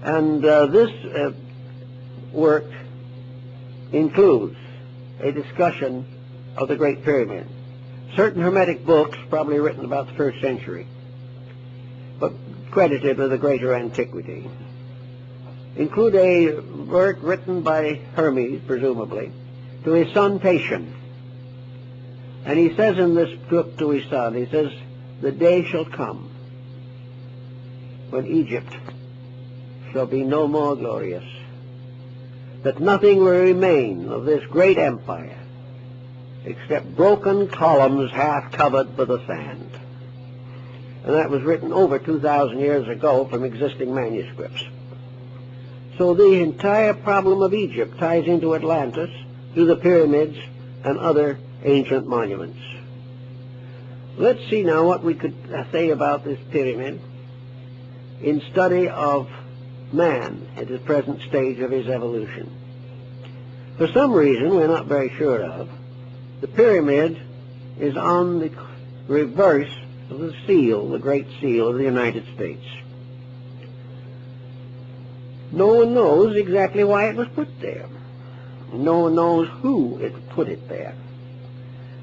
And this work includes a discussion of the Great Pyramid. Certain Hermetic books, probably written about the 1st century, but credited with the greater antiquity, include a work written by Hermes, presumably, to his son Tatian. And he says in this book to his son, he says, "The day shall come when Egypt shall be no more glorious, that nothing will remain of this great empire except broken columns half covered with the sand." And that was written over 2,000 years ago from existing manuscripts. So the entire problem of Egypt ties into Atlantis through the pyramids and other ancient monuments. Let's see now what we could say about this pyramid in study of man at the present stage of his evolution. For some reason we're not very sure of, the pyramid is on the reverse of the seal, the Great Seal of the United States. No one knows exactly why it was put there. No one knows who put it there.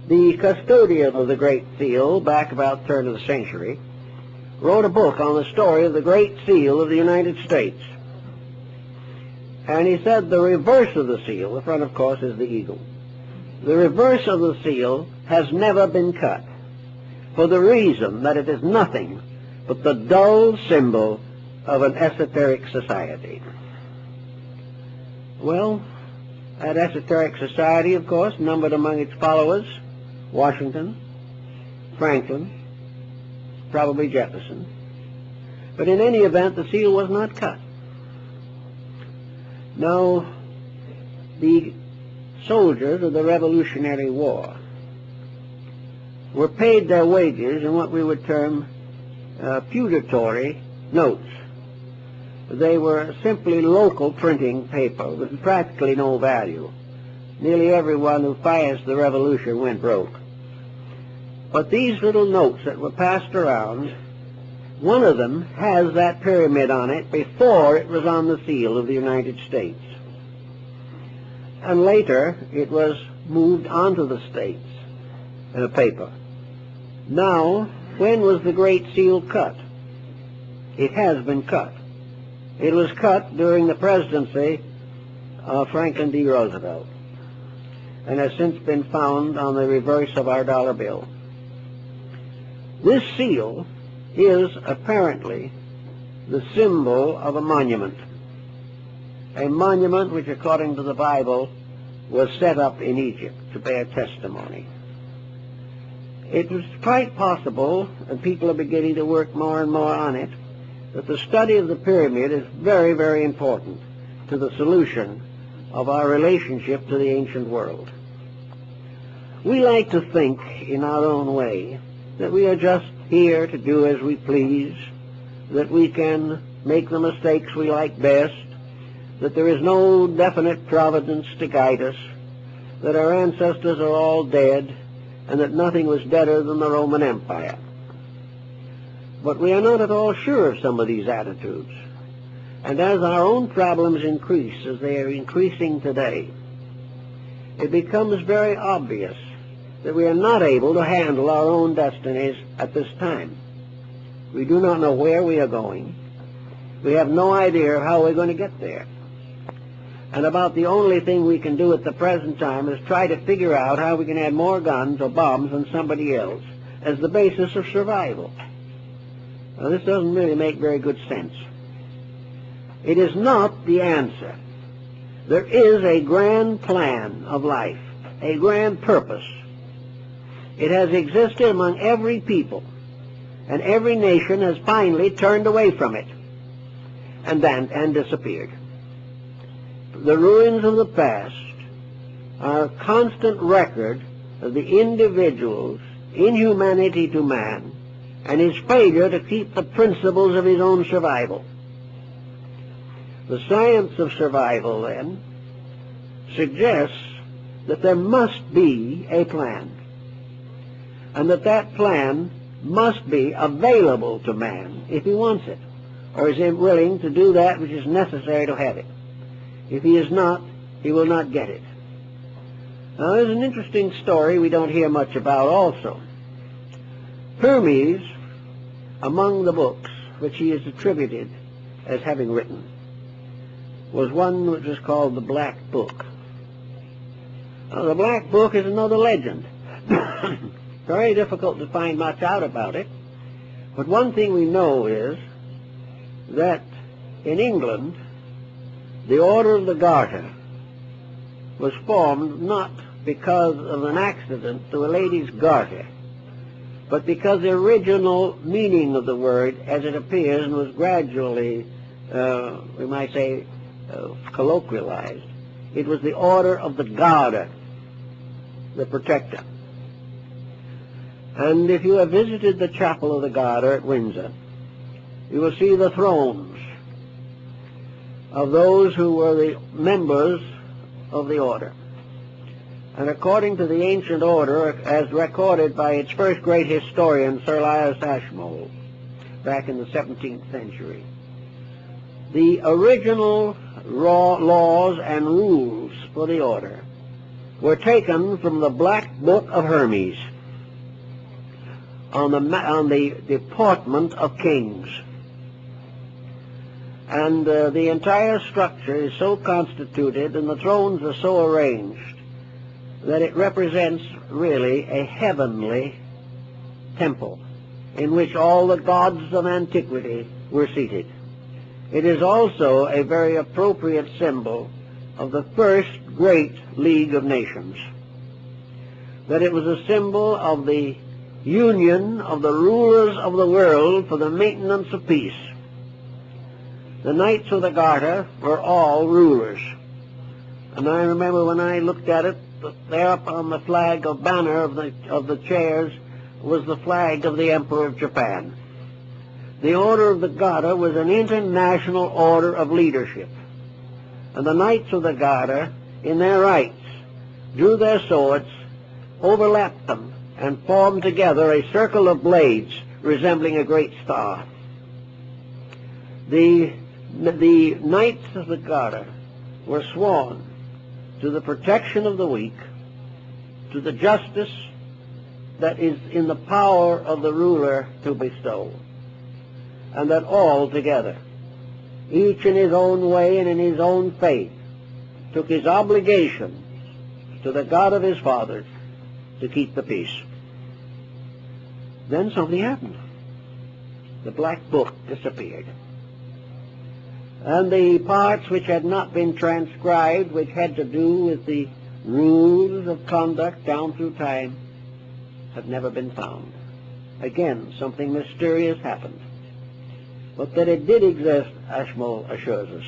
The custodian of the Great Seal, back about the turn of the century, wrote a book on the story of the Great Seal of the United States. And he said the reverse of the seal, the front of course is the eagle, the reverse of the seal has never been cut, for the reason that it is nothing but the dull symbol of an esoteric society. Well, that esoteric society, of course, numbered among its followers Washington, Franklin, probably Jefferson. But in any event, the seal was not cut. Now, the soldiers of the Revolutionary War were paid their wages in what we would term feudatory notes. They were simply local printing paper with practically no value. Nearly everyone who financed the revolution went broke. But these little notes that were passed around, one of them has that pyramid on it before it was on the seal of the United States. And later it was moved onto the states paper. Now, when was the Great Seal cut? It has been cut. It was cut during the presidency of Franklin D. Roosevelt, and has since been found on the reverse of our dollar bill. This seal is apparently the symbol of a monument which, according to the Bible, was set up in Egypt to bear testimony. It was quite possible, and people are beginning to work more and more on it, that the study of the pyramid is very, very important to the solution of our relationship to the ancient world. We like to think in our own way that we are just here to do as we please, that we can make the mistakes we like best, that there is no definite providence to guide us, that our ancestors are all dead, and that nothing was deader than the Roman Empire. But we are not at all sure of some of these attitudes. And as our own problems increase, as they are increasing today, it becomes very obvious that we are not able to handle our own destinies at this time. We do not know where we are going. We have no idea of how we're going to get there. And about the only thing we can do at the present time is try to figure out how we can have more guns or bombs than somebody else as the basis of survival. Now, this doesn't really make very good sense. It is not the answer. There is a grand plan of life, a grand purpose. It has existed among every people, and every nation has finally turned away from it and disappeared. The ruins of the past are a constant record of the individual's inhumanity to man and his failure to keep the principles of his own survival. The science of survival, then, suggests that there must be a plan, and that that plan must be available to man if he wants it, or is willing to do that which is necessary to have it. If he is not, he will not get it. Now, there's an interesting story we don't hear much about also. Hermes, among the books which he is attributed as having written, was one which is called the Black Book. Now, the Black Book is another legend. Very difficult to find much out about it. But one thing we know is that in England, the Order of the Garter was formed not because of an accident to a lady's garter, but because the original meaning of the word as it appears and was gradually, we might say, colloquialized, it was the Order of the Garter, the protector. And if you have visited the Chapel of the Garter at Windsor, you will see the thrones of those who were the members of the order. And according to the ancient order, as recorded by its first great historian, Sir Elias Ashmole, back in the 17th century, the original laws and rules for the order were taken from the Black Book of Hermes on the deportment of kings. And the entire structure is so constituted and the thrones are so arranged that it represents really a heavenly temple in which all the gods of antiquity were seated. It is also a very appropriate symbol of the first great League of Nations, that it was a symbol of the union of the rulers of the world for the maintenance of peace. The Knights of the Garter were all rulers. And I remember when I looked at it, there up on the flag of banner of the chairs was the flag of the Emperor of Japan. The Order of the Garter was an international order of leadership. And the Knights of the Garter, in their rights, drew their swords, overlapped them, and formed together a circle of blades resembling a great star. The Knights of the Garter were sworn to the protection of the weak, to the justice that is in the power of the ruler to bestow, and that all together, each in his own way and in his own faith, took his obligation to the God of his fathers to keep the peace. Then something happened. The Black Book disappeared. And the parts which had not been transcribed, which had to do with the rules of conduct down through time, have never been found. Again, something mysterious happened. But that it did exist, Ashmole assures us.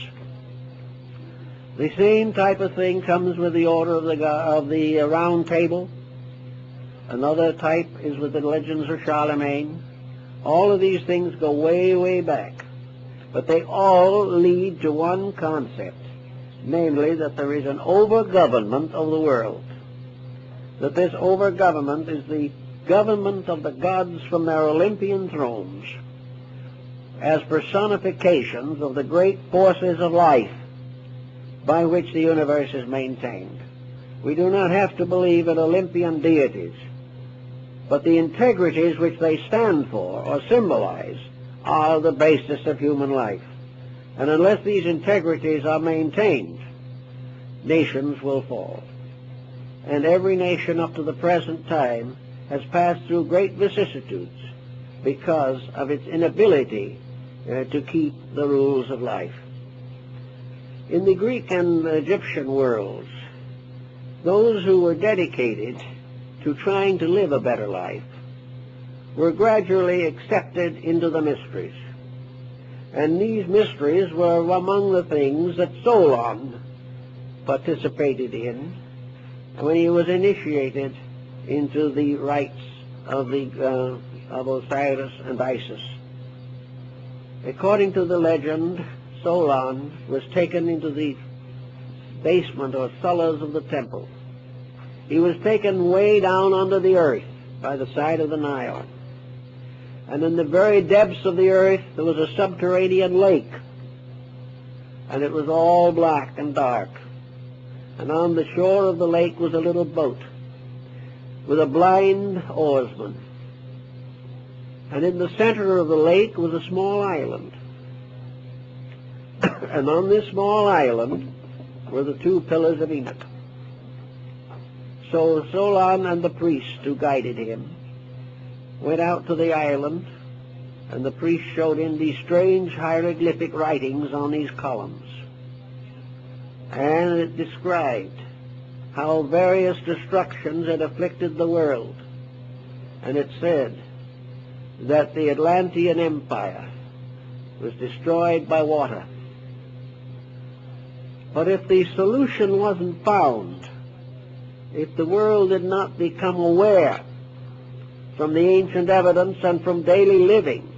The same type of thing comes with the Order of the Round Table. Another type is with the legends of Charlemagne. All of these things go way, way back. But they all lead to one concept, namely that there is an over-government of the world. That this over-government is the government of the gods from their Olympian thrones as personifications of the great forces of life by which the universe is maintained. We do not have to believe in Olympian deities, but the integrities which they stand for or symbolize are the basis of human life. And unless these integrities are maintained, nations will fall. And every nation up to the present time has passed through great vicissitudes because of its inability to keep the rules of life. In the Greek and Egyptian worlds, those who were dedicated to trying to live a better life were gradually accepted into the mysteries. And these mysteries were among the things that Solon participated in when he was initiated into the rites of Osiris and Isis. According to the legend, Solon was taken into the basement or cellars of the temple. He was taken way down under the earth by the side of the Nile. And in the very depths of the earth there was a subterranean lake. And it was all black and dark. And on the shore of the lake was a little boat with a blind oarsman. And in the center of the lake was a small island. And on this small island were the two pillars of Enoch. So Solon and the priest who guided him went out to the island, and the priest showed him these strange hieroglyphic writings on these columns. And it described how various destructions had afflicted the world. And it said that the Atlantean Empire was destroyed by water. But if the solution wasn't found, if the world did not become aware from the ancient evidence and from daily living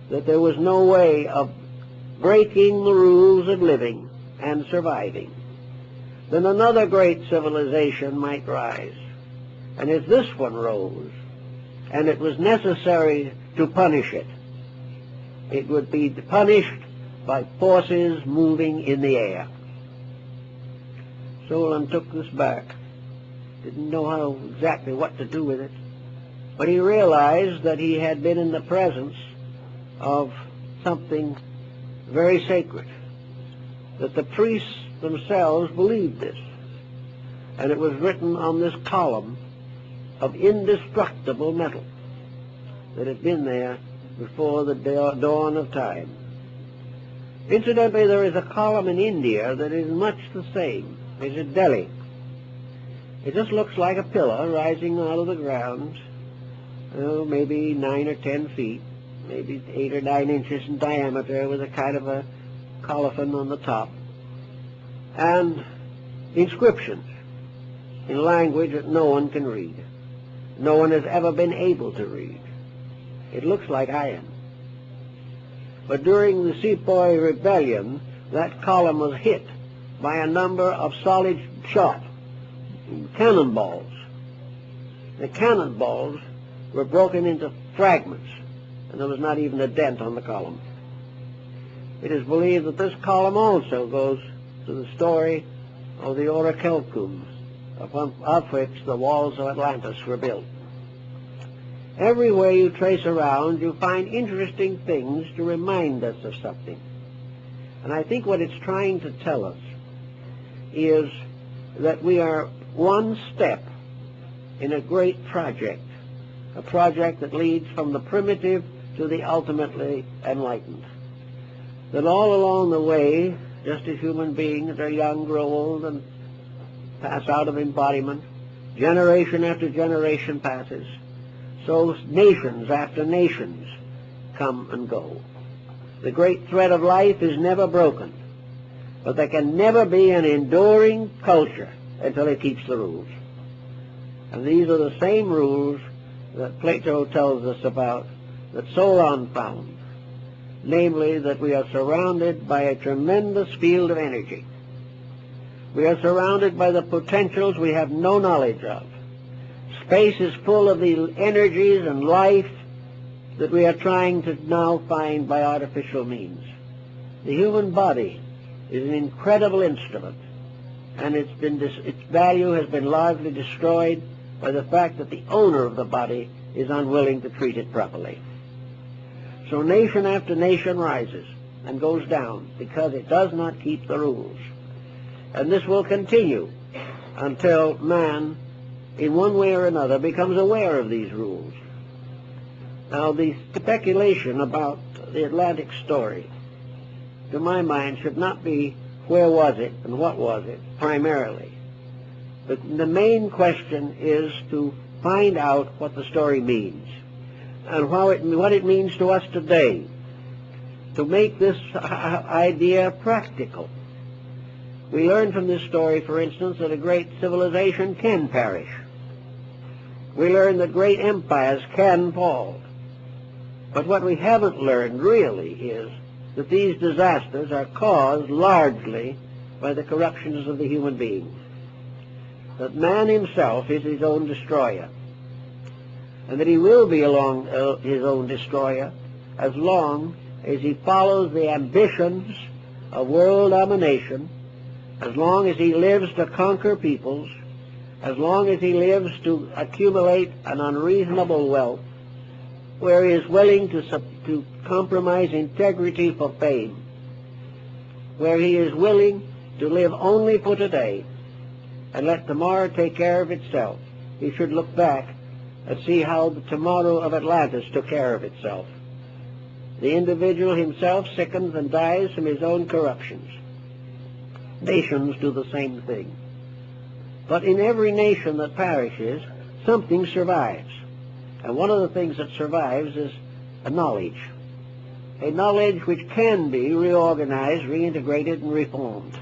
that there was no way of breaking the rules of living and surviving, then another great civilization might rise. And if this one rose, and it was necessary to punish it, it would be punished by forces moving in the air. Solon took this back. Didn't know exactly what to do with it. But he realized that he had been in the presence of something very sacred, that the priests themselves believed this. And it was written on this column of indestructible metal that had been there before the dawn of time. Incidentally, there is a column in India that is much the same. It's at Delhi. It just looks like a pillar rising out of the ground, maybe 9 or 10 feet, maybe 8 or 9 inches in diameter, with a kind of a colophon on the top, and inscriptions in language that no one can read. No one has ever been able to read. It looks like iron. But during the Sepoy Rebellion, that column was hit by a number of solid shot, cannonballs. The cannonballs were broken into fragments, and there was not even a dent on the column. It is believed that this column also goes to the story of the orichalcum, of which the walls of Atlantis were built. Everywhere you trace around, you find interesting things to remind us of something. And I think what it's trying to tell us is that we are one step in a great project, a project that leads from the primitive to the ultimately enlightened. That all along the way, just as human beings are young, grow old, and pass out of embodiment, generation after generation passes, so nations after nations come and go. The great thread of life is never broken, but there can never be an enduring culture until it keeps the rules. And these are the same rules that Plato tells us about, that Solon found, namely that we are surrounded by a tremendous field of energy. We are surrounded by the potentials we have no knowledge of. Space is full of the energies and life that we are trying to now find by artificial means. The human body is an incredible instrument, and its value has been largely destroyed by the fact that the owner of the body is unwilling to treat it properly. So nation after nation rises and goes down because it does not keep the rules. And this will continue until man, in one way or another, becomes aware of these rules. Now, the speculation about the Atlantic story, to my mind, should not be where was it and what was it, primarily. But the main question is to find out what the story means and what it means to us today, to make this idea practical. We learn from this story, for instance, that a great civilization can perish. We learn that great empires can fall. But what we haven't learned really is that these disasters are caused largely by the corruptions of the human being. That man himself is his own destroyer, and that he will be his own destroyer as long as he follows the ambitions of world domination, as long as he lives to conquer peoples, as long as he lives to accumulate an unreasonable wealth, where he is willing to compromise integrity for fame, where he is willing to live only for today and let tomorrow take care of itself. He should look back and see how the tomorrow of Atlantis took care of itself. The individual himself sickens and dies from his own corruptions. Nations do the same thing. But in every nation that perishes, something survives. And one of the things that survives is a knowledge which can be reorganized, reintegrated, and reformed.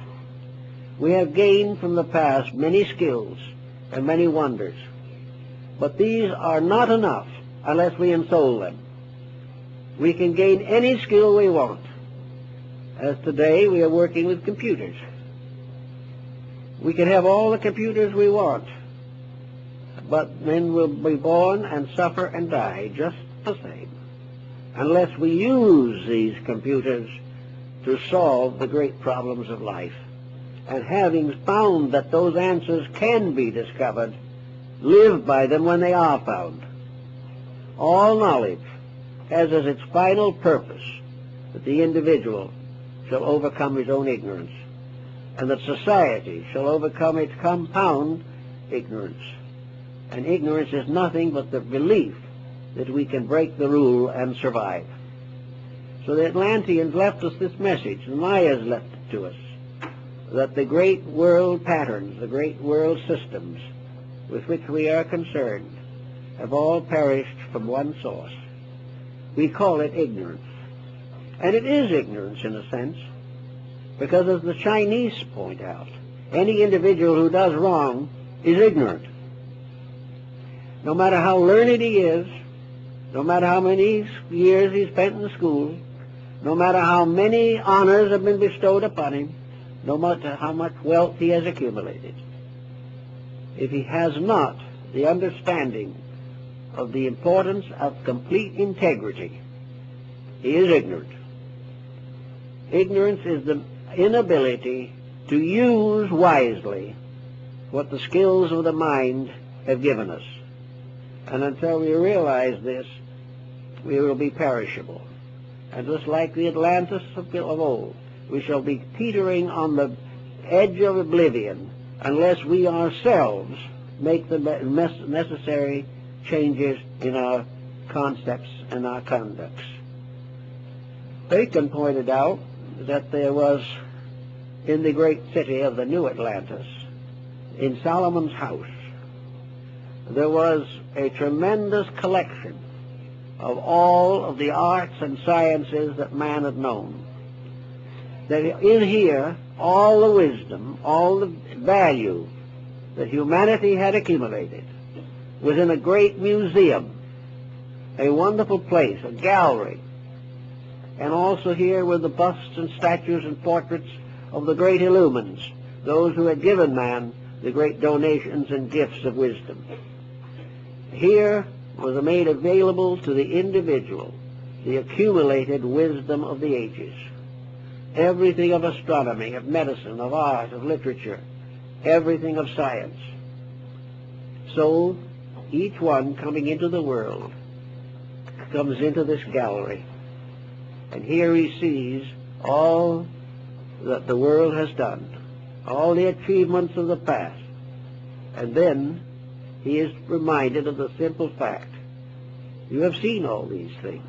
We have gained from the past many skills and many wonders, but these are not enough unless we ensoul them. We can gain any skill we want. As today we are working with computers. We can have all the computers we want, but men will be born and suffer and die just the same unless we use these computers to solve the great problems of life. And having found that those answers can be discovered, live by them when they are found. All knowledge has as its final purpose that the individual shall overcome his own ignorance, and that society shall overcome its compound ignorance. And ignorance is nothing but the belief that we can break the rule and survive. So the Atlanteans left us this message, the Mayas left it to us, that the great world patterns, the great world systems with which we are concerned have all perished from one source. We call it ignorance. And it is ignorance in a sense, because as the Chinese point out, any individual who does wrong is ignorant. No matter how learned he is, no matter how many years he spent in school, no matter how many honors have been bestowed upon him, no matter how much wealth he has accumulated, if he has not the understanding of the importance of complete integrity, he is ignorant. Ignorance is the inability to use wisely what the skills of the mind have given us. And until we realize this, we will be perishable. And just like the Atlantis of old, we shall be teetering on the edge of oblivion unless we ourselves make the necessary changes in our concepts and our conducts. Bacon pointed out that there was, in the great city of the New Atlantis, in Solomon's house, there was a tremendous collection of all of the arts and sciences that man had known. That in here, all the wisdom, all the value that humanity had accumulated was in a great museum, a wonderful place, a gallery. And also here were the busts and statues and portraits of the great illumines, those who had given man the great donations and gifts of wisdom. Here was made available to the individual the accumulated wisdom of the ages. Everything of astronomy, of medicine, of art, of literature, everything of science. So each one coming into the world comes into this gallery, and here he sees all that the world has done, all the achievements of the past, and then he is reminded of the simple fact: you have seen all these things.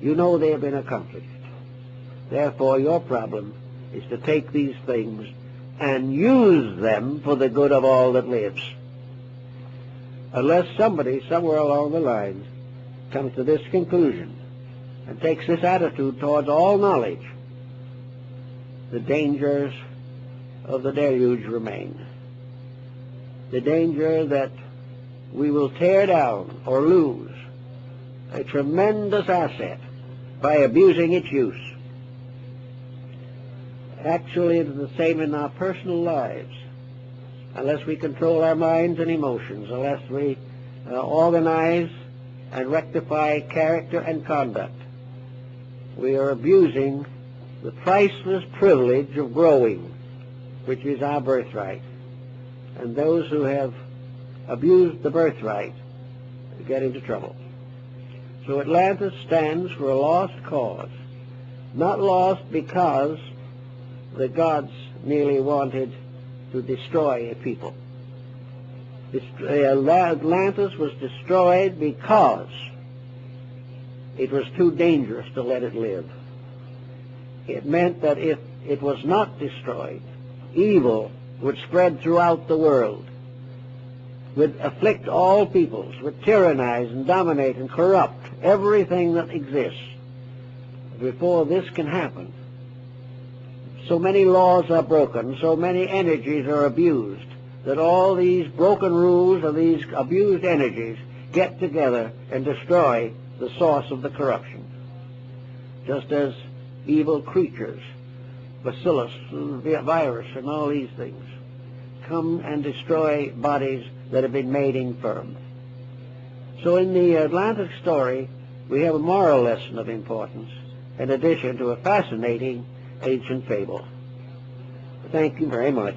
You know they have been accomplished. Therefore, your problem is to take these things and use them for the good of all that lives. Unless somebody somewhere along the line comes to this conclusion and takes this attitude towards all knowledge, the dangers of the deluge remain. The danger that we will tear down or lose a tremendous asset by abusing its use. Actually, it is the same in our personal lives. Unless we control our minds and emotions, unless we organize and rectify character and conduct, we are abusing the priceless privilege of growing, which is our birthright. And those who have abused the birthright get into trouble. So Atlantis stands for a lost cause. Not lost because the gods merely wanted to destroy a people. Atlantis was destroyed because it was too dangerous to let it live. It meant that if it was not destroyed, evil would spread throughout the world, would afflict all peoples, would tyrannize and dominate and corrupt everything that exists. Before this can happen, so many laws are broken, so many energies are abused, that all these broken rules and these abused energies get together and destroy the source of the corruption. Just as evil creatures, bacillus, virus, and all these things, come and destroy bodies that have been made infirm. So in the Atlantic story, we have a moral lesson of importance, in addition to a fascinating ancient fable. Thank you very much.